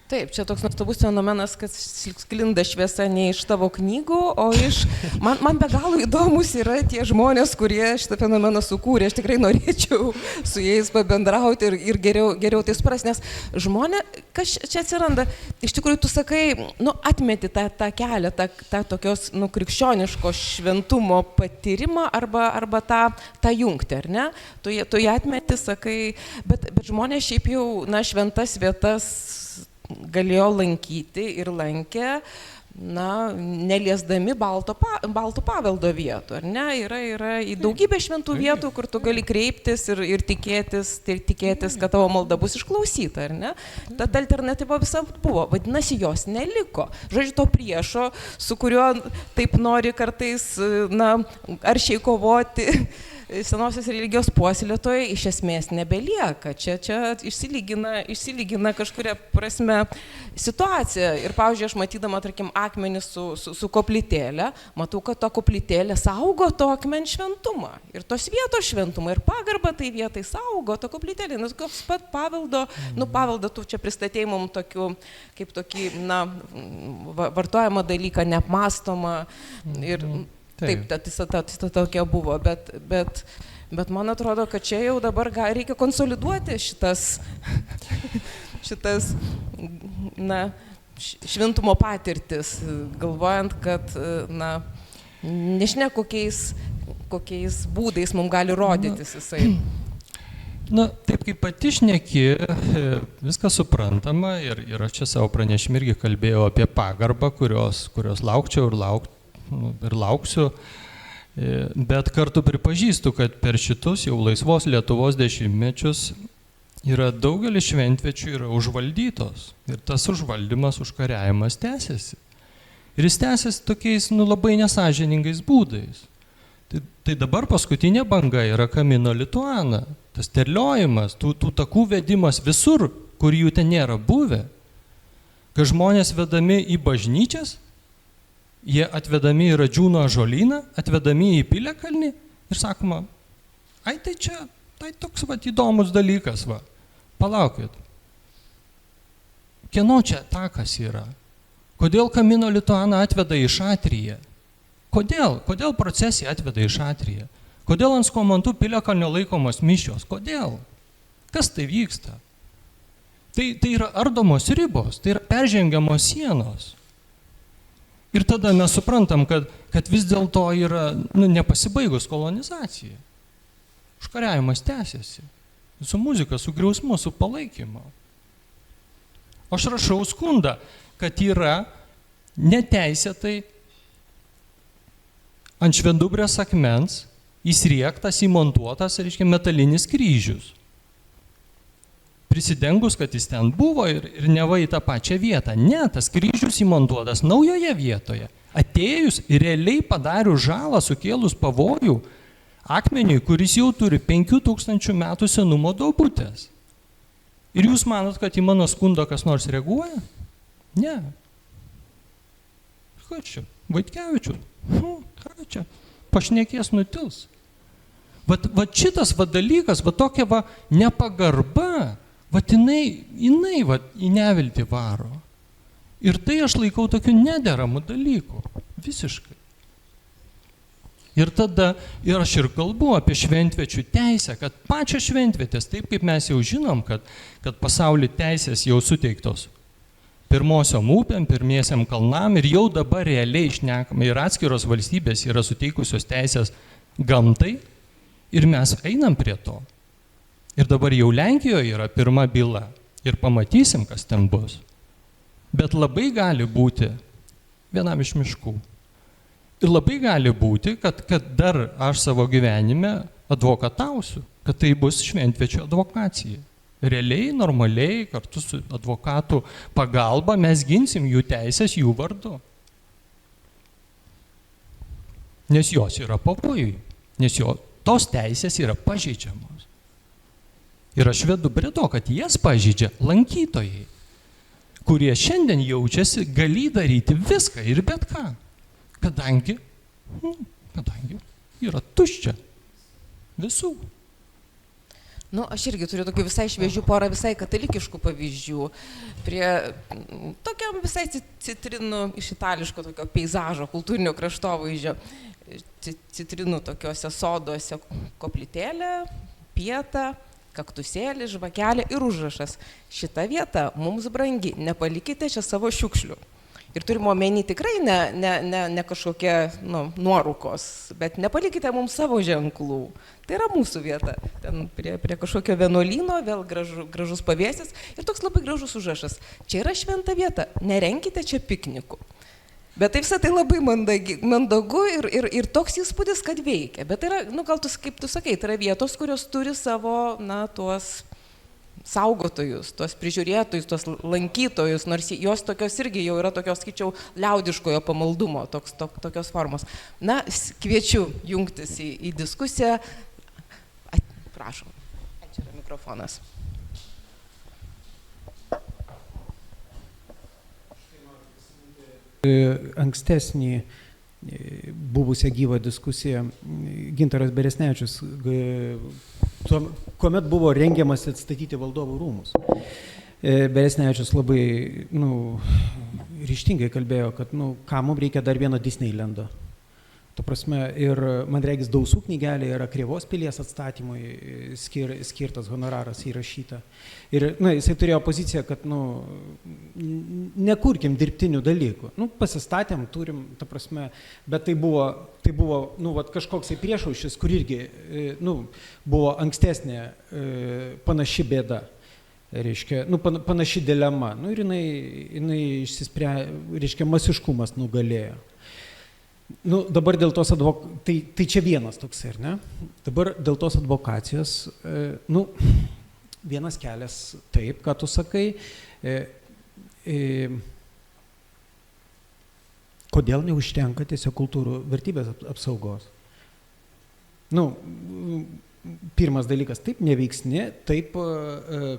Taip, čia toks nuostabus fenomenas, kad sklinda šviesa ne iš tavo knygų, o iš... Man be galo įdomus yra tie žmonės, kurie šitą fenomeną sukūrė. Aš tikrai norėčiau su jais pabendrauti ir geriau tai supras, nes žmonės, kas čia atsiranda, iš tikrųjų tu sakai, atmeti tą kelią, tą tokios krikščioniško šventumo patyrimą arba tą jungtį, ar ne? Tu ją atmeti, sakai, bet žmonės šiaip jau, šventas vietas galėjo lankyti ir lankė, neliesdami baltų paveldo vietų, ar ne? Yra į daugybę šventų vietų, kur tu gali kreiptis ir tikėtis, kad tavo malda bus išklausyta, ar ne? Ta alternatyva visa buvo, vadinasi, jos neliko. Žodžiu, to priešo, su kuriuo taip nori kartais, aršiai kovoti senosios religijos puoselėtojai, iš esmės nebelieka. Čia išsilygina kažkuria prasme situacija. Ir, pavyzdžiui, aš matydama, tarkim, akmenį su koplytėlė, matau, kad to koplytėlė saugo to akmens šventumą. Ir tos vietos šventumą, ir pagarbą tai vietai saugo to koplytėlė. Nes koks pat paveldo, paveldą tu čia pristatėjai mums kaip tokį, vartojamą dalyką, neapmastomą. Ir taip, ta tokia buvo, bet man atrodo, kad čia jau dabar reikia konsoliduoti šitas šventumo patirtis, galvojant, kad, nežinia, kokiais būdais mums gali rodytis jisai. Taip kaip pati šneki, viskas suprantama ir aš čia savo pranešime irgi kalbėjau apie pagarbą, kurios laukčiau ir lauksiu, bet kartu pripažįstu, kad per šitus jau laisvos Lietuvos dešimtmečius yra daugelis šventvečių yra užvaldytos ir tas užvaldymas, užkariavimas tęsiasi. Ir jis tęsiasi tokiais labai nesąžiningais būdais. Tai dabar paskutinė banga yra Camino Lituana, tas terliojimas, tų takų vedimas visur, kur jų ten nėra buvę, kad žmonės vedami į bažnyčias, jie atvedami į Radžiūno ąžuolyną, atvedami į Piliakalnį ir sakoma, tai čia, tai toks įdomus dalykas, palaukit. Kieno čia takas yra? Kodėl Camino Lituana atveda į Šatriją? Kodėl procesija atveda į Šatriją? Kodėl ant Skomantų Piliakalnio laikomos mišios? Kodėl? Kas tai vyksta? Tai yra ardomos ribos, tai yra peržengiamos sienos. Ir tada mes suprantam, kad vis dėlto yra nepasibaigus kolonizacija. Užkariavimas tęsiasi. Su muzika, su griausmu, su palaikymu. Aš rašau skundą, kad yra neteisėtai ant švendubrės akmens įsriektas, įmontuotas, reiškia, metalinis kryžius. prisidengus, kad jis ten buvo ir neva į tą pačią vietą. Ne, tas kryžius įmontuotas naujoje vietoje. Atėjus ir realiai padarius žalą, sukėlus pavojų akmeniui, kuris jau turi 5000 metų senumo duobutės. Ir jūs manot, kad į mano skundą kas nors reaguoja? Ne. Ką čia? Vaitkevičius? Ką čia? Pašnekės nutils. Vat šitas dalykas, tokia nepagarba, jinai į neviltį varo. Ir tai aš laikau tokiu nederamu dalyku. Visiškai. Ir tada, ir aš ir kalbu apie šventvečių teisę, kad pačios šventvietės, taip kaip mes jau žinom, kad pasaulio teisės jau suteiktos pirmosiom upėm, pirmiesiam kalnam ir jau dabar realiai šnekame ir atskiros valstybės yra suteikusios teisės gamtai ir mes einam prie to. Ir dabar jau Lenkijoje yra pirma byla ir pamatysim, kas ten bus. Bet labai gali būti vienam iš miškų. Ir labai gali būti, kad dar aš savo gyvenime advokatausiu, kad tai bus šventvečio advokacija. Realiai, normaliai, kartu su advokatų pagalba mes ginsim jų teisės jų vardu. Nes jos yra pavojui, nes tos teisės yra pažeidžiamos. Ir aš vedu prie to, kad jas pažeidžia lankytojai, kurie šiandien jaučiasi galį daryti viską ir bet ką. Kadangi yra tuščia visų. Aš irgi turiu tokių visai šviežių porą visai katalikiškų pavyzdžių. Prie tokiam visai citrinų iš itališko tokio peizažo, kultūrinio kraštovaizdžio. Citrinų tokiuose soduose koplytėlė, pieta, kaktusėlis, žvakelė ir užrašas. Šita vieta mums brangi, nepalikite čia savo šiukšlių. Ir turime omeny tikrai ne kažkokie nuorūkos, bet nepalikite mums savo ženklų. Tai yra mūsų vieta. Ten prie kažkokio vienuolyno, vėl gražus pavėsis ir toks labai gražus užrašas. Čia yra šventa vieta, nerenkite čia piknikų. Bet tai visą tai labai mandagu ir toks įspūdis, kad veikia. Bet tai yra, gal kaip tu sakai, tai yra vietos, kurios turi savo, tuos saugotojus, tuos prižiūrėtojus, tuos lankytojus, nors jos tokios irgi jau yra tokios, skaičiau, liaudiškojo pamaldumo, tokios formos. Kviečiu jungtis į diskusiją. Prašom, čia yra mikrofonas. Ankstesnį buvusią gyvą diskusiją Gintaras Beresnevičius, kuomet buvo rengiamas atstatyti valdovų rūmus. Beresnevičius labai ryžtingai kalbėjo, kad ką mums reikia dar vieno Disneylando. Tu prasme, ir man regis Dausų knygelė yra Krėvos pilies atstatymui skirtas honoraras įrašyta. Ir jisai turėjo poziciją, kad nekurkim dirbtinių dalykų. Pasistatėm, turim, ta prasme, bet tai buvo kažkoks priešaušis, kur irgi buvo ankstesnė panaši bėda. Reiškia, panaši dilema. Ir jinai reiškia, masiškumas nugalėjo. Dabar dėl tos tai čia vienas toks, ar ne? Dabar dėl tos advokacijos, vienas kelias taip, ką tu sakai, kodėl neužtenka tiesiog kultūrų vertybės apsaugos? Pirmas dalykas, taip neveiksni, taip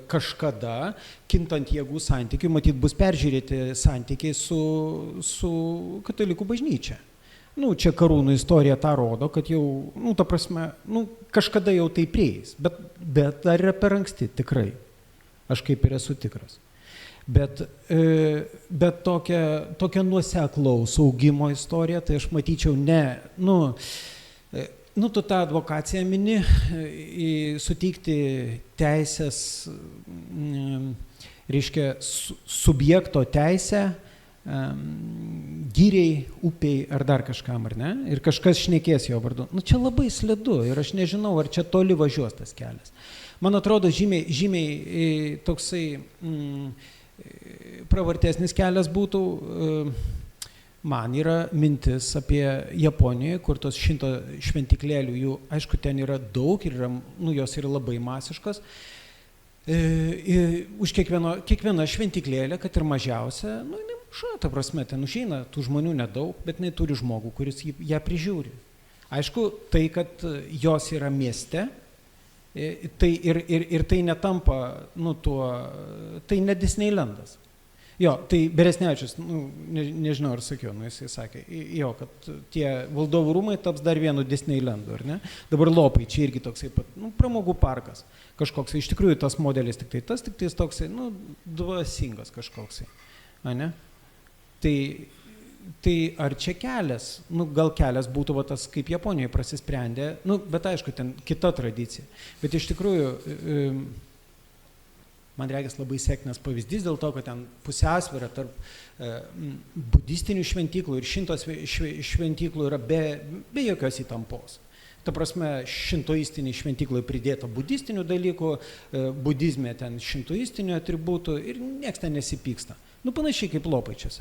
kažkada, kintant jėgų santykių, matyt, bus peržiūrėti santykiai su katalikų bažnyčia. Čia Karūnų istorija tą rodo, kad jau, ta prasme, kažkada jau tai prieis, bet dar yra per anksti, tikrai. Aš kaip ir esu tikras. Bet tokia nuoseklaus augimo istorija, tai aš matyčiau tu tą advokaciją mini, suteikti teisės, reiškia, subjekto teisę, gyriai, upiai ar dar kažkam, ar ne? Ir kažkas šnekės jo vardu. Čia labai slidu ir aš nežinau, ar čia toli važiuos tas kelias. Man atrodo, žymiai toksai pravartesnis kelias būtų, man yra mintis apie Japoniją, kur tos 100 šventiklėlių, jų, aišku, ten yra daug ir jos yra labai masiškos. Už kiekvieną šventyklėlę, kad ir mažiausia, nu, jinai maža, ta prasme, ten užeina tų žmonių nedaug, bet jinai turi žmogų, kuris ją prižiūri. Aišku, tai, kad jos yra mieste, tai ir tai netampa, nu, tai ne Disneylandas. Jo, tai Beresnevičius, nu, nežinau, ar sakiau, nu, jisai sakė, jo, kad tie valdovų rūmai taps dar vienu Disneylandu, ar ne? Dabar Lopai, čia irgi toksai pat, nu, pramogų parkas kažkoks, iš tikrųjų tas modelis tik tai toksai, nu, dvasingas kažkoksai, ne? Tai ar čia kelias, nu, gal kelias būtų va, tas, kaip Japonijoje prasisprendė, nu, bet aišku, ten kita tradicija, bet iš tikrųjų, man reikia labai sektinas pavyzdys dėl to, kad ten pusiausvyrą tarp budistinių šventyklų ir šintos šventyklų yra be jokios įtampos. Ta prasme, šintoistiniai šventyklai pridėta budistinių dalykų, budizme ten šintoistinių atributų ir nieks ten nesipyksta. Nu, panašiai kaip Lopaičiuose.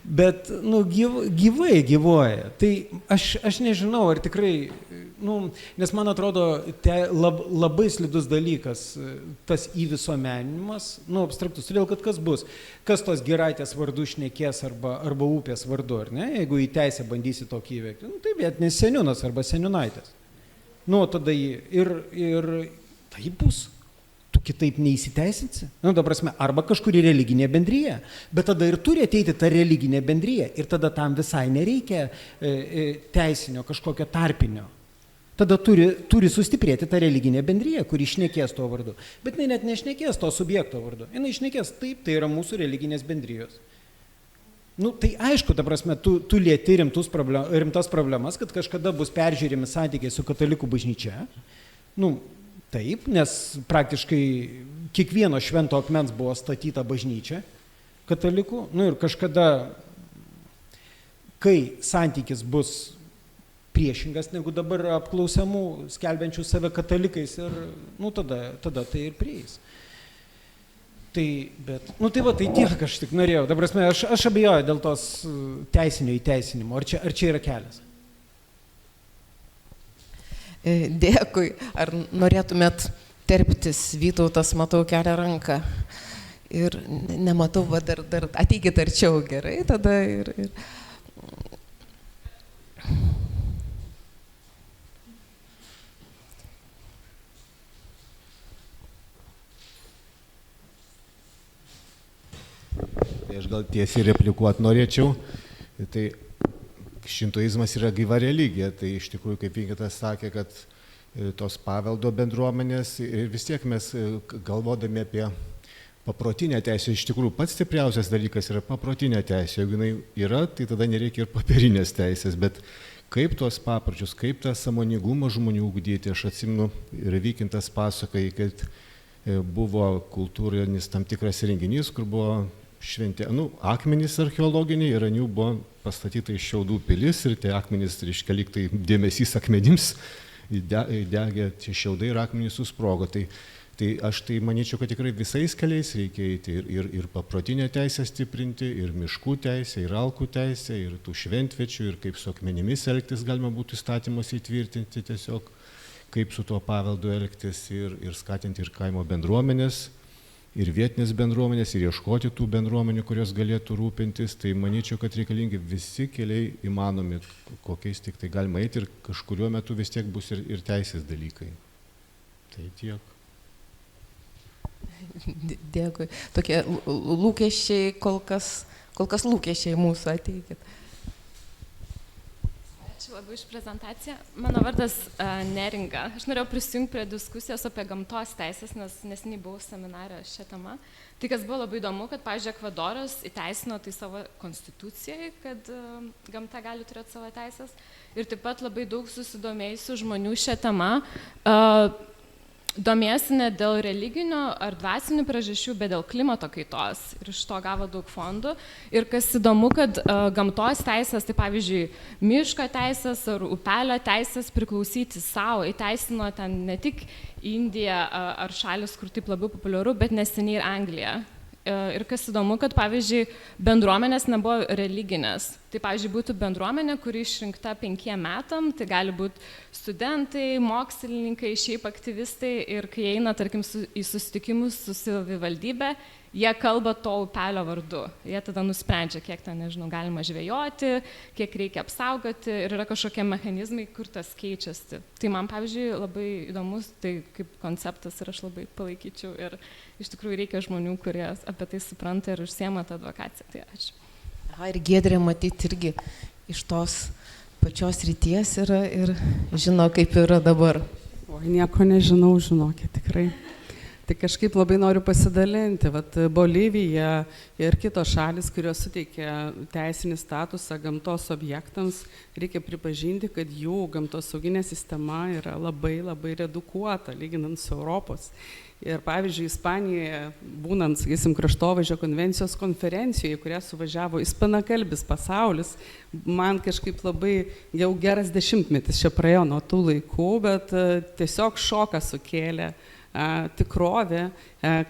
Bet nu, gyvai gyvuoja. Tai aš nežinau, ar tikrai, nu, nes man atrodo, labai slidus dalykas tas įvisuomeninimas, nu, abstraktus, todėl kad kas bus, kas tos Giraitės vardu šnekės arba upės vardu, ar ne, jeigu į teisę bandysi tokį įveikti, nu, tai vietinis seniūnas arba seniūnaitės. Nu, tada ir tai bus. Tu kitaip neįsiteisinsi. Nu, ta prasme, arba kažkuri religinė bendryja, bet tada ir turi ateiti ta religinė bendryja ir tada tam visai nereikia teisinio kažkokio tarpinio. Tada turi sustiprėti ta religinė bendryja, kuri šnekės to vardu. Bet jinai net nešnekės to subjekto vardu. Jinai šnekės taip, tai yra mūsų religinės bendrijos. Nu, tai aišku, ta prasme, tu lieti rimtas problemas, kad kažkada bus peržiūrimi santykiai su katalikų bažnyčia. Nu, taip, nes praktiškai kiekvieno švento akmens buvo statyta bažnyčia katalikų. Nu ir kažkada, kai santykis bus priešingas negu dabar apklausiamų, skelbiančių save katalikais, ir, nu, tada tai ir prieis. Tai, bet, nu tai va, tai tiek aš tik norėjau. Ta prasme, aš abejoju dėl tos teisinio įteisinimo. Ar čia yra kelias? Dėkui. Ar norėtumėt terptis? Vytautas, matau, kelia ranką. Ir nematau, va, dar ateikit arčiau, gerai, tada ir... Tai aš gal tiesiai replikuoti norėčiau. Tai šintoizmas yra gyva religija, tai iš tikrųjų, kaip Vykintas sakė, kad tos paveldo bendruomenės ir vis tiek mes galvodami apie paprotinę teisę, iš tikrųjų pats stipriausias dalykas yra paprotinė teisė. Jeigu jinai yra, tai tada nereikia ir papirinės teisės, bet kaip tos papročius, kaip tą sąmoningumą žmonių ugdyti. Aš atsimenu, ir Vykintas pasakoja, kad buvo kultūrinis tam tikras renginys, kur buvo akmenys archeologiniai ir ant jų buvo pastatyta iš Šiaudų pilis ir tie akmenys, reiškia, lyg tai dėmesys akmenims, degė tie šiaudai ir akmenys susprogo. Tai aš tai manyčiau, kad tikrai visais keliais reikia eiti ir paprotinę teisę stiprinti, ir miškų teisę, ir alkų teisę, ir tų šventvečių, ir kaip su akmenimis elgtis galima būtų įstatymus įtvirtinti tiesiog, kaip su tuo paveldu elgtis ir skatinti ir kaimo bendruomenės, ir vietinės bendruomenės, ir ieškoti tų bendruomenių, kurios galėtų rūpintis. Tai manyčiau, kad reikalingi visi keliai įmanomi, kokiais tik tai galima eiti ir kažkuriuo metu vis tiek bus ir teisės dalykai. Tai tiek. Dėkui. Tokie lūkesčiai, kol kas lūkesčiai mūsų, ateikit. Ačiū labai už prezentaciją. Mano vardas Neringa. Aš norėjau prisijungti prie diskusijos apie gamtos teisės, nes neseniai buvau seminare šią temą. Tai kas buvo labai įdomu, kad, pavyzdžiui, Ekvadoras įteisino tai savo konstitucijai, kad gamta gali turėti savo teisės. Ir taip pat labai daug susidomėjusių žmonių šią temą domėjosi ne dėl religinių ar dvasinių priežasčių, bet dėl klimato kaitos. Ir iš to gavo daug fondų. Ir kas įdomu, kad gamtos teisės, tai pavyzdžiui, miško teisės ar upelio teisės priklausyti savo, įteisino ten ne tik Indija ar šalis, kur taip labiau populiaru, bet neseniai ir Anglija. Ir kas įdomu, kad, pavyzdžiui, bendruomenės nebuvo religinės. Tai, pavyzdžiui, būtų bendruomenė, kuri išrinkta 5 metam, tai gali būti studentai, mokslininkai, šiaip aktyvistai ir kai eina, tarkim, į susitikimus su savivaldybė, jie kalba to upelio vardu. Jie tada nusprendžia, kiek ten, nežinau, galima žvejoti, kiek reikia apsaugoti ir yra kažkokie mechanizmai, kur tas keičiasi. Tai man, pavyzdžiui, labai įdomus tai kaip konceptas ir aš labai palaikyčiau ir iš tikrųjų reikia žmonių, kurie apie tai supranta ir užsiema tą advokaciją. Tai ačiū. Ir Giedrė matyti irgi iš tos pačios ryties yra ir žino, kaip yra dabar. Oi, nieko nežinau, žinokit, tikrai. Tai kažkaip labai noriu pasidalinti. Vat Bolivija ir kitos šalis, kurios suteikia teisinį statusą gamtos objektams, reikia pripažinti, kad jų gamtosauginė sistema yra labai redukuota, lyginant su Europos. Ir pavyzdžiui, Ispanijoje, būnant, sakysim, kraštovaizdžio konvencijos konferencijoje, kurią suvažiavo ispanakalbis pasaulis, man kažkaip labai jau geras 10-metis čia praėjo nuo tų laikų, bet tiesiog šoką sukėlė tikrovė,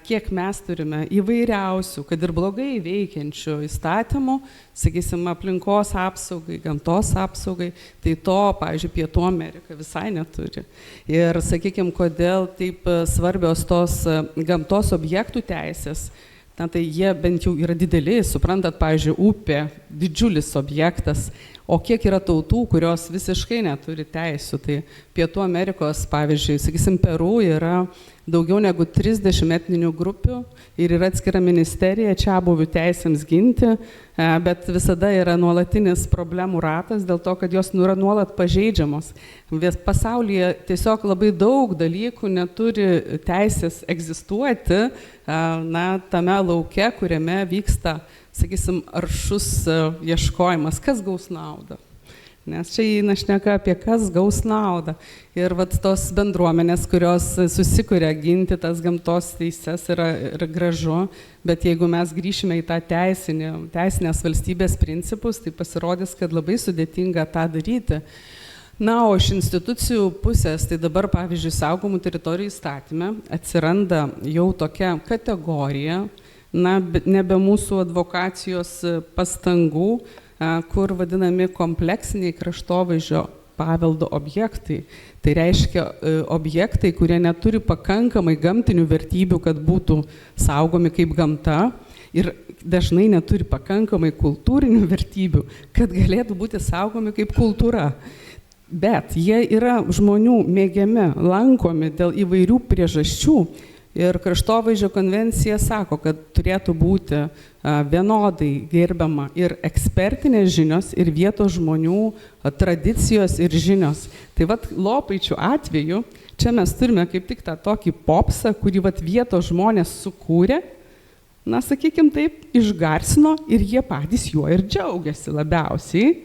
kiek mes turime įvairiausių, kad ir blogai veikiančių įstatymų, sakysim, aplinkos apsaugai, gamtos apsaugai, tai to, pavyzdžiui, Pietų Amerika visai neturi. Ir, sakykim, kodėl taip svarbios tos gamtos objektų teisės, tai jie bent jau yra dideli, suprantat, pavyzdžiui, upė, didžiulis objektas, o kiek yra tautų, kurios visiškai neturi teisių. Tai Pietų Amerikos, pavyzdžiui, sakysim, Peru yra daugiau negu 30 etninių grupių ir yra atskira ministerija čiabuvių teisėms ginti, bet visada yra nuolatinis problemų ratas dėl to, kad jos yra nuolat pažeidžiamos. Pasaulyje tiesiog labai daug dalykų neturi teisės egzistuoti tame lauke, kuriame vyksta, sakysim, aršus ieškojimas, kas gaus naudą. Nes čia eina šneka apie kas gaus naudą. Ir vat tos bendruomenės, kurios susikuria ginti tas gamtos teises, yra gražu, bet jeigu mes grįšime į tą teisinės valstybės principus, tai pasirodys, kad labai sudėtinga tą daryti. Na, o iš institucijų pusės, tai dabar, pavyzdžiui, saugomų teritorijų įstatyme atsiranda jau tokia kategorija, nebe mūsų advokacijos pastangų, kur vadinami kompleksiniai kraštovaizdžio paveldo objektai. Tai reiškia objektai, kurie neturi pakankamai gamtinių vertybių, kad būtų saugomi kaip gamta ir dažnai neturi pakankamai kultūrinių vertybių, kad galėtų būti saugomi kaip kultūra. Bet jie yra žmonių mėgiami, lankomi dėl įvairių priežasčių. Ir kraštovaizdžio konvencija sako, kad turėtų būti vienodai gerbiama ir ekspertinės žinios, ir vietos žmonių tradicijos ir žinios. Tai vat Lopaičių atveju, čia mes turime kaip tik tą tokį popsą, kurį vat vietos žmonės sukūrė, sakykim taip, išgarsino ir jie patys juo ir džiaugiasi labiausiai.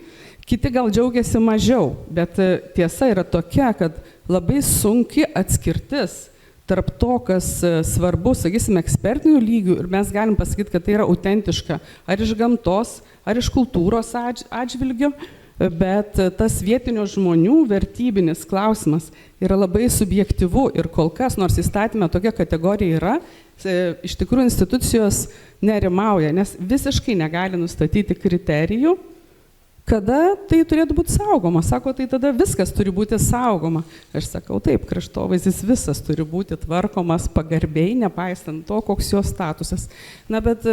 Kiti gal džiaugiasi mažiau, bet tiesa yra tokia, kad labai sunki atskirtis tarp to, kas svarbu, sakysime, ekspertinių lygių ir mes galim pasakyti, kad tai yra autentiška ar iš gamtos, ar iš kultūros atžvilgių, bet tas vietinių žmonių vertybinis klausimas yra labai subjektyvu ir kol kas, nors įstatyme tokia kategorija yra, iš tikrųjų institucijos nerimauja, nes visiškai negali nustatyti kriterijų, kada tai turėtų būti saugoma. Sako, tai tada viskas turi būti saugoma. Aš sakau, taip, kraštovaizdis visas turi būti tvarkomas pagarbiai, nepaisant to, koks jo statusas. Na, bet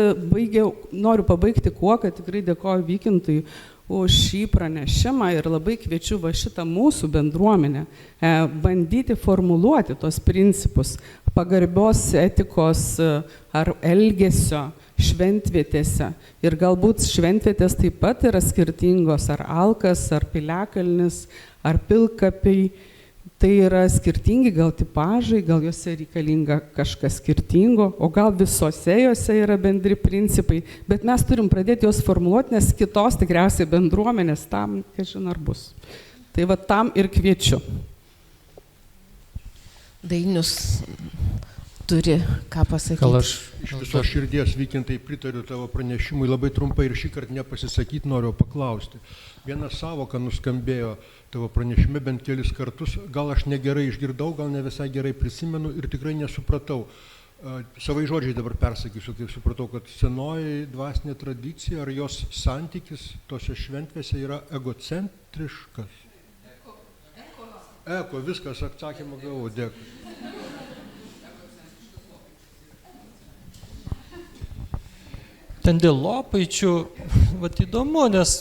noriu pabaigti kuo, kad tikrai dėkoju Vykintui už šį pranešimą ir labai kviečiu va šitą mūsų bendruomenę bandyti formuluoti tos principus pagarbios etikos ar elgesio šventvietėse. Ir galbūt šventvietės taip pat yra skirtingos, ar Alkas, ar Piliakalnis, ar Pilkapiai. Tai yra skirtingi gal tipažai, gal juose reikalinga kažkas skirtingo, o gal visose juose yra bendri principai. Bet mes turim pradėti juos formuluoti, nes kitos tikriausiai bendruomenės tam, kažin ar bus. Tai va tam ir kviečiu. Dainius turi ką pasakyti. Gal aš iš viso širdies, Vykintai, pritariu tavo pranešimui, labai trumpai ir šį kartą nepasisakyti noriu paklausti. Viena savoka nuskambėjo tavo pranešime bent kelis kartus, gal aš negerai išgirdau, gal ne visai gerai prisimenu ir tikrai nesupratau. Savai žodžiai dabar persakysiu, kaip supratau, kad senoji dvasinė tradicija ar jos santykis tose šventvėse yra egocentriškas. Eko, viskas, atsakymą gavau, dėkui. Ten dėl lopaičių, vat įdomu, nes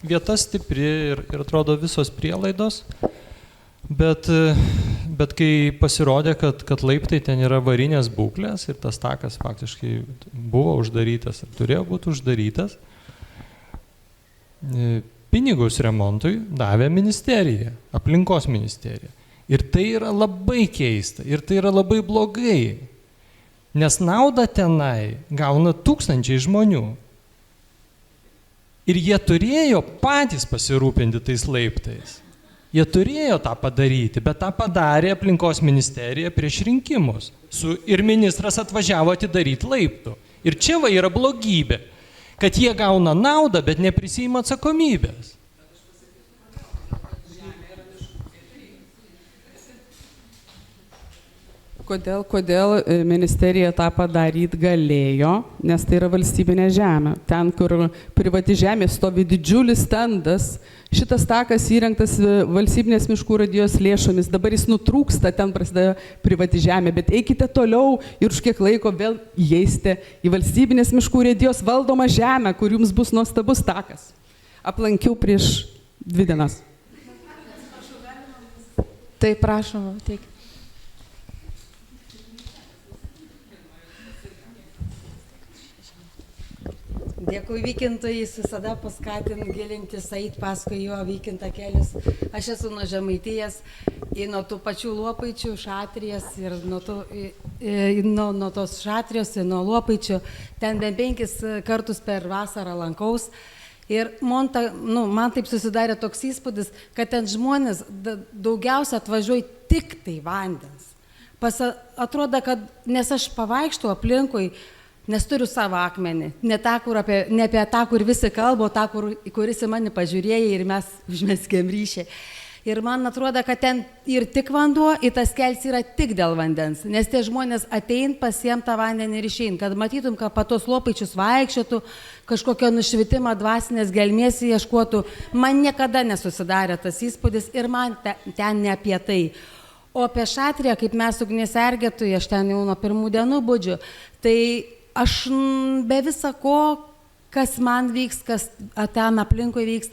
vieta stipri ir atrodo visos prielaidos, bet kai pasirodė, kad laiptai ten yra avarinės būklės ir tas takas faktiškai buvo uždarytas ir turėjo būti uždarytas, pinigus remontui davė ministerija, aplinkos ministerija. Ir tai yra labai keista, ir tai yra labai blogai, nes naudą tenai gauna tūkstančiai žmonių. Ir jie turėjo patys pasirūpinti tais laiptais. Jie turėjo tą padaryti, bet tą padarė aplinkos ministerija prieš rinkimus. Ir ministras atvažiavo atidaryti laiptų. Ir čia va yra blogybė, kad jie gauna naudą, bet neprisiima atsakomybės. Kodėl ministerija tą padaryti galėjo, nes tai yra valstybinė žemė. Ten, kur privati žemė stovi didžiulis stendas, šitas takas įrengtas valstybinės miškų urėdijos lėšomis, dabar jis nutrūksta, ten prasideda privati žemė, bet eikite toliau ir už kiek laiko vėl įeisite į valstybinės miškų urėdijos valdomą žemę, kur jums bus nuostabus takas. Aplankiau prieš 2 dienas. Tai prašom, teikti. Dėkui Vykintui, jis visada paskatin gilintis, eit paskui jo Vykintą kelius. Aš esu nuo Žemaitijos, nuo tų pačių Lopaičių, Šatrijas ir nuo tos Šatrijos ir nuo Lopaičių. Ten bent 5 kartus per vasarą lankaus. Ir man taip susidarė toks įspūdis, kad ten žmonės daugiausia atvažiuoja tik tai vandens. Atrodo, kad nes aš pavaikštau aplinkui, nes turiu savo akmenį, ne apie tą, kur visi kalba, o tą, kuris į mane pažiūrėjo ir mes užmeskėm ryšį. Ir man atrodo, kad ten ir tik vanduo, ir tas kelias yra tik dėl vandens, nes tie žmonės atein, pasiem tą vandenį ir išein, kad matytum, kad patos Lopaičius vaikščiotų, kažkokio nušvitimą dvasinės gelmės ieškotų. Man niekada nesusidarė tas įspūdis ir man ten ne apie tai. O apie Šatriją, kaip mes ugnies sergėtojai, aš ten jau nuo pirmų dienų budžiu, tai aš be visa ko, kas man vyks, kas ten aplinkui vyks,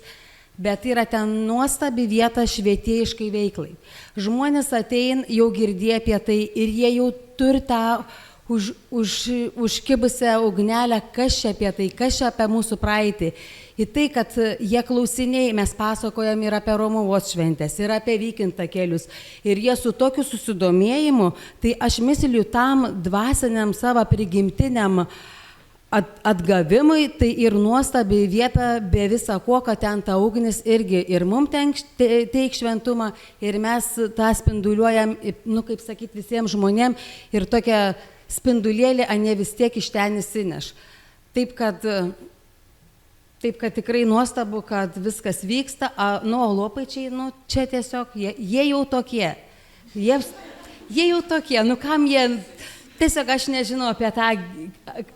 bet yra ten nuostabi vieta švietėjiškai veiklai. Žmonės atein, jau girdėjo apie tai ir jie jau turi tą užkibusią ugnelę, kas čia apie tai, kas čia apie mūsų praeitį. Į tai, kad jie klausiniai, mes pasakojam ir apie Romuvos šventės, ir apie Vykintą kelius. Ir jie su tokiu susidomėjimu, tai aš misliu tam dvasiniam savo prigimtiniam atgavimui, tai ir nuostabi vieta be visa ko, kad ten ta ugnis irgi ir mums teik šventumą, ir mes tą spinduliuojam, kaip sakyti, visiems žmonėm, ir tokia spindulėlė, ne vis tiek iš ten įsineš. Taip, kad tikrai nuostabu, kad viskas vyksta, Lopaičiai, čia tiesiog, jie jau tokie. Jie jau tokie, kam jie... Tiesiog aš nežinau apie tą,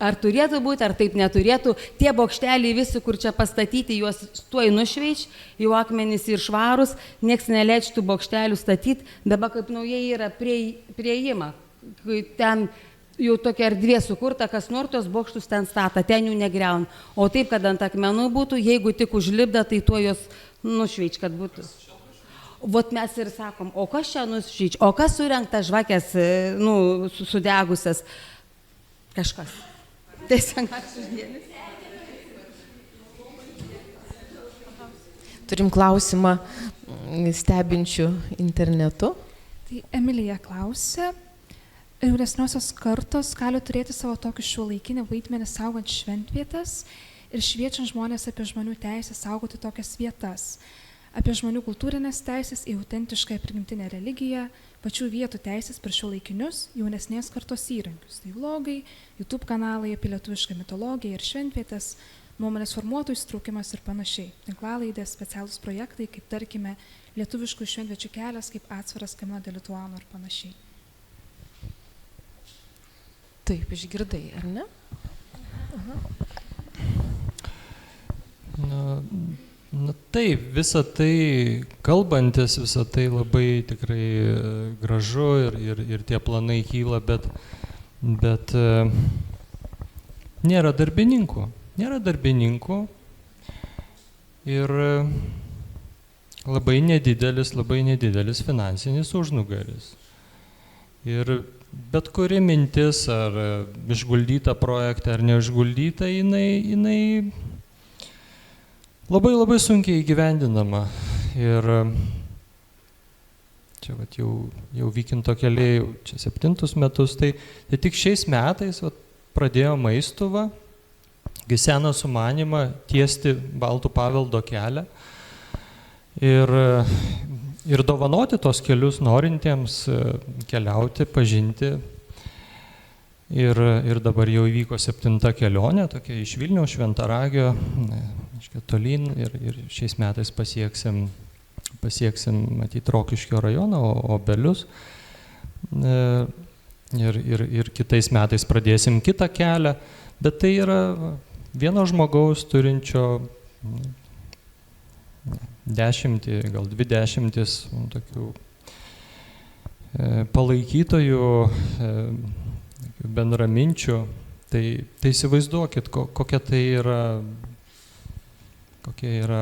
ar turėtų būti, ar taip neturėtų. Tie bokšteliai visi, kur čia pastatyti, juos tuoj nušveič, jų akmenys ir švarus, nieks neleidž tų bokštelių statyti. Dabar kaip naujai yra prieima, ten jau tokia erdvė sukurta, kas nori tos bokštus ten stata, ten jų negriaun. O taip, kad ant akmenų būtų, jeigu tik užlipda, tai tuoj jos nušveič, kad būtų. Vot mes ir sakom, o kas čia nušyč, o kas surengta žvakės, sudegusias, kažkas. Tiesiog ačiū dėmesį. Turim klausimą stebinčių internetu. Tai Emilija klausė, vyresniosios kartos gali turėti savo tokį šiuolaikinį vaidmenį saugant šventvietas ir šviečiant žmonės apie žmonių teisę saugoti tokias vietas. Apie žmonių kultūrinės teisės į autentišką prigimtinę religiją, pačių vietų teisės per šiuolaikinius jaunesnės kartos įrankius. Tai vlogai, YouTube kanalai apie lietuvišką mitologiją ir šventvietės, nuomonės formuotojų įsitraukimas ir panašiai. Tinklalaidės, specialūs projektai, kaip tarkime lietuviškų šventviečių kelias, kaip atsvaras Camino de Lituano ir panašiai. Taip, išgirdai, ar ne? Na taip, visa tai kalbantis, visa tai labai tikrai gražu ir tie planai kyla, bet nėra darbininkų. Nėra darbininkų ir labai nedidelis finansinis užnugaris. Ir bet kuri mintis, ar išguldyta projekte, ar neišguldyta, jinai labai sunkiai įgyvendinama. Ir čia jau Vykinto keliai, čia 7 metus, tai tik šiais metais pradėjo Maistuvą, seną sumanimą tiesti Baltų paveldo kelią ir dovanoti tos kelius norintiems keliauti, pažinti. Ir dabar jau įvyko 7 kelionė, tokia iš Vilniaus, Šventaragio, tolyn ir šiais metais pasieksim matyti Rokiškio rajoną, Obelius. Ir kitais metais pradėsim kitą kelią, bet tai yra vieno žmogaus turinčio 10, gal 20 tokių palaikytojų, bendraminčių. Tai įsivaizduokit, kokia yra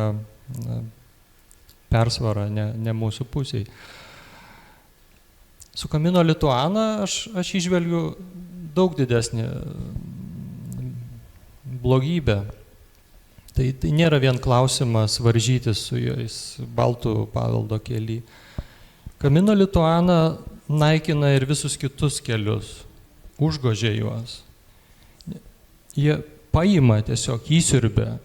persvara ne mūsų pusėje. Su Camino Lituana aš įžvelgiu daug didesnį blogybę. Tai nėra vien klausimas varžytis su jais Baltų paveldo kely. Camino Lituana naikina ir visus kitus kelius, užgožia juos. Jie paima tiesiog, įsiurbia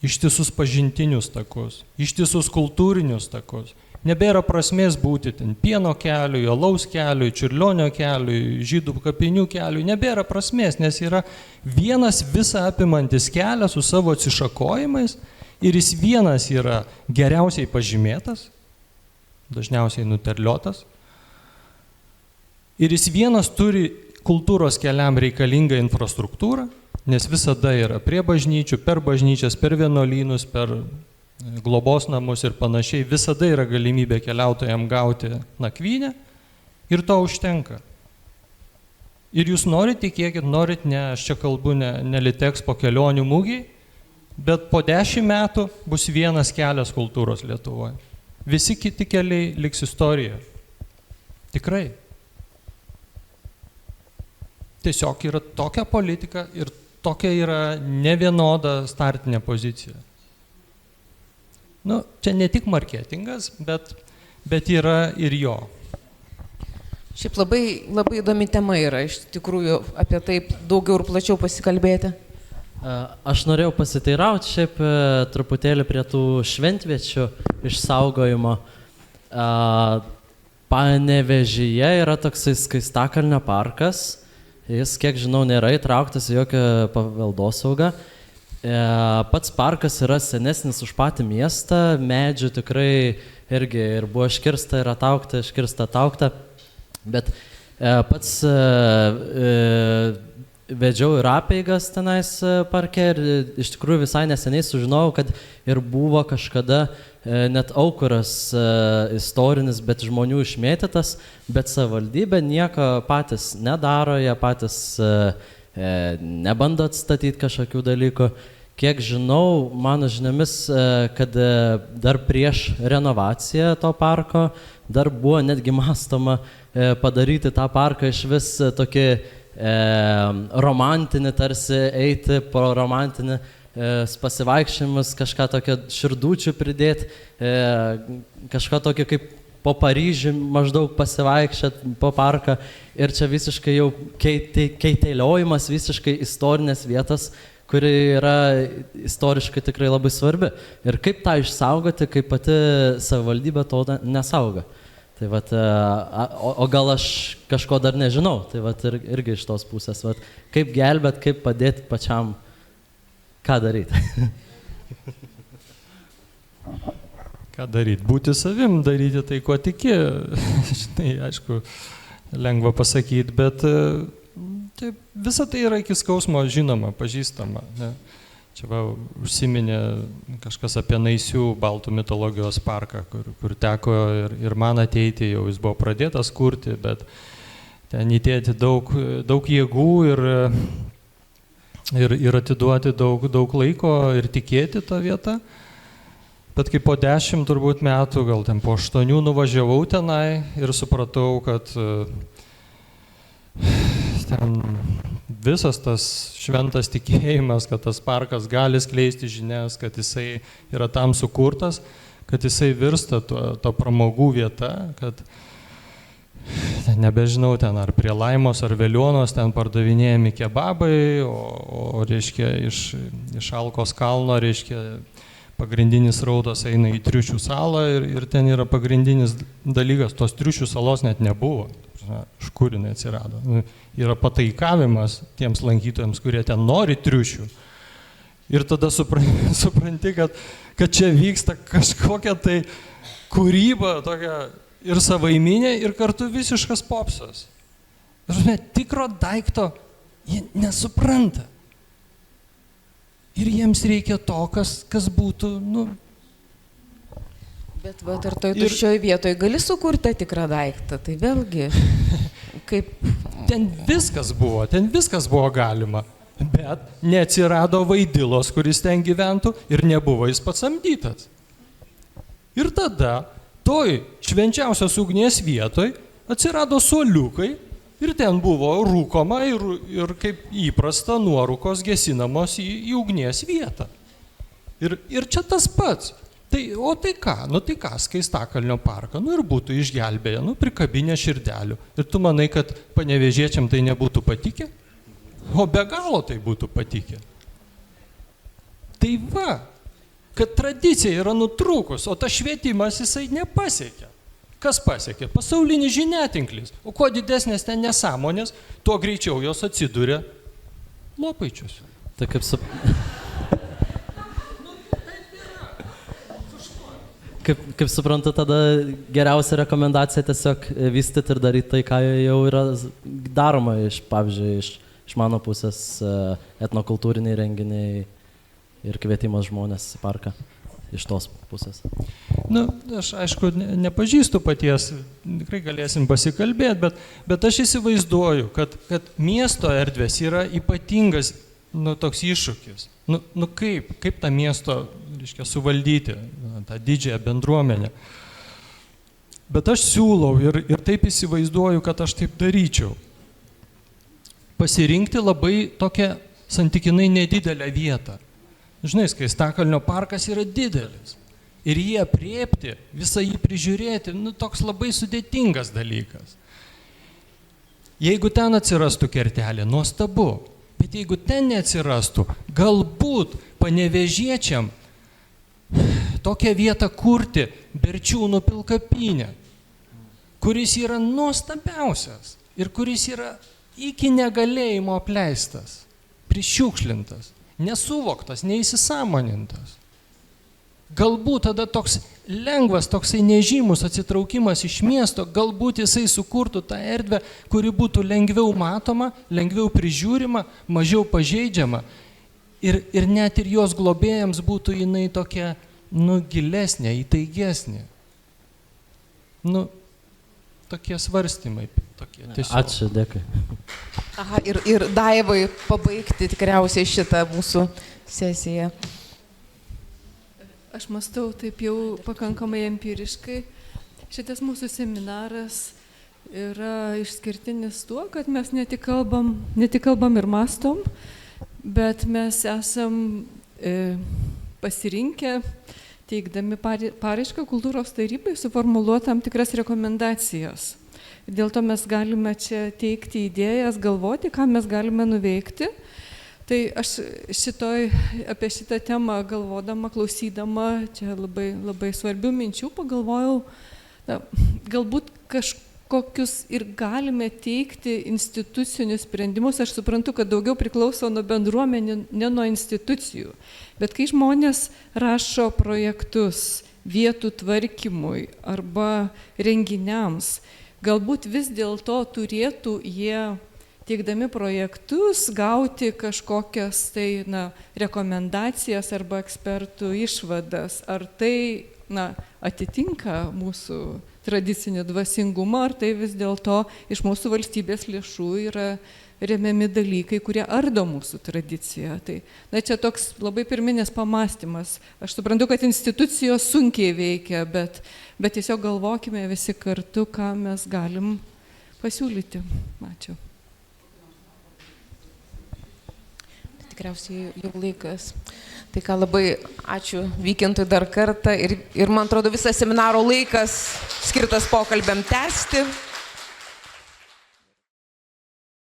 ištisus pažintinius takus, ištisus kultūrinius takus. Nebėra prasmės būti ten Pieno keliui, Alaus keliui, Čiurlionio keliui, Žydų kapinių keliui. Nebėra prasmės, nes yra vienas visą apimantis kelias su savo atsišakojimais ir jis vienas yra geriausiai pažymėtas, dažniausiai nuterliotas. Ir jis vienas turi kultūros keliam reikalingą infrastruktūrą, nes visada yra prie bažnyčių, per bažnyčias, per vienuolynus, per globos namus ir panašiai, visada yra galimybė keliautojam gauti nakvynę ir to užtenka. Ir jūs norit, tikėkit, norit, ne, aš čia kalbu ne Litexpo kelionių mūgiai, bet po 10 metų bus vienas kelias kultūros Lietuvoje. Visi kiti keliai liks istorija. Tikrai. Tiesiog yra tokia politika ir tokia yra nevienoda startinė pozicija. Čia ne tik marketingas, bet yra ir jo. Šiaip labai įdomi tema yra, iš tikrųjų, apie tai daugiau ir plačiau pasikalbėti. Aš norėjau pasiteirauti šiaip truputėlį prie tų šventviečių išsaugojimo. Panevėžyje yra toksai Skaistakalnio parkas, jis, kiek žinau, nėra įtrauktas į jokią paveldosaugą. Pats parkas yra senesnis už patį miestą, medžių tikrai irgi ir buvo iškirsta ir ataukta, bet pats vedžiau ir apeigas tenais parke ir iš tikrųjų visai neseniai sužinojau, kad ir buvo kažkada net aukuras istorinis, bet žmonių išmėtytas, bet savivaldybė nieko patys nedaro, jie patys nebando atstatyti kažkokių dalykų. Kiek žinau, mano žiniomis, kad dar prieš renovaciją to parko dar buvo netgi mąstoma padaryti tą parką iš vis tokį romantinį, tarsi eiti po romantinį pasivaikščiojimus, kažką tokio širdučių pridėti, kažką tokio kaip po Paryžių maždaug pasivaikščiat po parką ir čia visiškai jau keitėliojimas visiškai istorinės vietos, kuri yra istoriškai tikrai labai svarbi. Ir kaip tą išsaugoti, kaip pati savivaldybė to nesauga. Tai vat, o gal aš kažko dar nežinau, tai vat irgi iš tos pusės. Vat, kaip gelbėt, kaip padėti pačiam, ką daryti. Ką daryti? Būti savim, daryti tai, ko tiki. Žinai, aišku, lengva pasakyti, bet tai visa tai yra iki skausmo žinoma, pažįstama. Ne? Čia va, užsiminė kažkas apie Naisių baltų mitologijos parką, kur teko ir man ateiti, jau jis buvo pradėtas kurti, bet ten įdėti daug jėgų ir atiduoti daug laiko ir tikėti tą vietą. Bet kai po 10 turbūt metų, gal ten po 8 nuvažiavau tenai ir supratau, kad ten visas tas šventas tikėjimas, kad tas parkas gali skleisti žinias, kad jisai yra tam sukurtas, kad jisai virsta to pramogų vieta, kad nebežinau ten ar prie Laimos ar Veliuonos ten pardavinėjami kebabai, o reiškia iš Alkos kalno, reiškia pagrindinis rautas eina į Triušių salą ir ten yra pagrindinis dalykas, tos Triušių salos net nebuvo. Iš kur jinai atsirado. Yra pataikavimas tiems lankytojams, kurie ten nori triušių. Ir tada supranti, kad čia vyksta kažkokia tai kūryba tokia ir savaiminė, ir kartu visiškas popsas. Ir tikro daikto jie nesupranta. Ir jiems reikia to, kas būtų, Bet va, ar toj tuščioj vietoj gali sukurti tikrą daiktą, tai vėlgi, kaip... Ten viskas buvo galima, bet neatsirado Vaidilos, kuris ten gyventų ir nebuvo jis pats samdytas. Ir tada toj švenčiausios ugnies vietoj atsirado suoliukai ir ten buvo rūkoma ir kaip įprasta nuorūkos gesinamos į ugnies vietą. Ir čia tas pats. O tai ką, Skaistakalnio parką, ir būtų išgelbėję, prikabinę širdelių. Ir tu manai, kad panevėžiečiam tai nebūtų patikę? O be galo tai būtų patikę. Tai va, kad tradicija yra nutrūkus, o tas švietimas jisai nepasiekia. Kas pasiekė? Pasaulinis žiniatinklis. O kuo didesnės ten nesąmonės, tuo greičiau jos atsiduria Lopaičiuose. Tai kaip suprantu, tada geriausia rekomendacija tiesiog vystyti ir daryti tai, ką jau yra daroma, pavyzdžiui, iš mano pusės etnokultūriniai renginiai ir kvietimas žmonės į parką iš tos pusės. Aš aišku nepažįstu paties, tikrai galėsim pasikalbėti, bet aš įsivaizduoju, kad miesto erdvės yra ypatingas toks iššūkis. Kaip tą miesto, reiškia, suvaldyti, tą didžiąją bendruomenę. Bet aš siūlau ir taip įsivaizduoju, kad aš taip daryčiau. Pasirinkti labai tokią santykinai nedidelę vietą. Žinai, Skaistakalnio parkas yra didelis. Ir jį apriepti, visą jį prižiūrėti, toks labai sudėtingas dalykas. Jeigu ten atsirastų kertelė, nuostabu. Bet jeigu ten neatsirastų, galbūt panevėžiečiam tokią vietą kurti Berčiūnų pilkapynę, kuris yra nuostabiausias ir kuris yra iki negalėjimo apleistas, prišiukšlintas, nesuvoktas, neįsisąmonintas. Galbūt tada toks lengvas, toksai nežymus atsitraukimas iš miesto, galbūt jisai sukurtų tą erdvę, kuri būtų lengviau matoma, lengviau prižiūrima, mažiau pažeidžiama. Ir net ir jos globėjams būtų jinai tokia, gilesnė, įtaigesnė. Tokie svarstymai. Ačiū, dėkui. Aha, ir Daivai pabaigti tikriausiai šitą mūsų sesiją. Aš mąstau taip jau pakankamai empiriškai. Šitas mūsų seminaras yra išskirtinis tuo, kad mes ne tik kalbam ir mastom, bet mes esam pasirinkę, teikdami paraišką kultūros tarybai, suformuluoti tam tikras rekomendacijas. Dėl to mes galime čia teikti idėjas, galvoti, ką mes galime nuveikti. Tai aš apie šitą temą galvodama, klausydama, čia labai svarbių minčių pagalvojau, galbūt kažkokius ir galime teikti institucinius sprendimus. Aš suprantu, kad daugiau priklauso nuo bendruomenių, ne nuo institucijų. Bet kai žmonės rašo projektus vietų tvarkymui arba renginiams, galbūt vis dėlto turėtų jie teikdami projektus, gauti kažkokias tai rekomendacijas arba ekspertų išvadas. Ar tai atitinka mūsų tradicinį dvasingumą, ar tai vis dėlto iš mūsų valstybės lėšų yra remiami dalykai, kurie ardo mūsų tradiciją. Tai, čia toks labai pirminis pamastymas. Aš suprantu, kad institucijos sunkiai veikia, bet tiesiog galvokime visi kartu, ką mes galim pasiūlyti. Ačiū. Tikriausiai jau laikas. Tai ką, labai ačiū Vykintui dar kartą ir man atrodo visas seminaro laikas skirtas pokalbiam tęsti.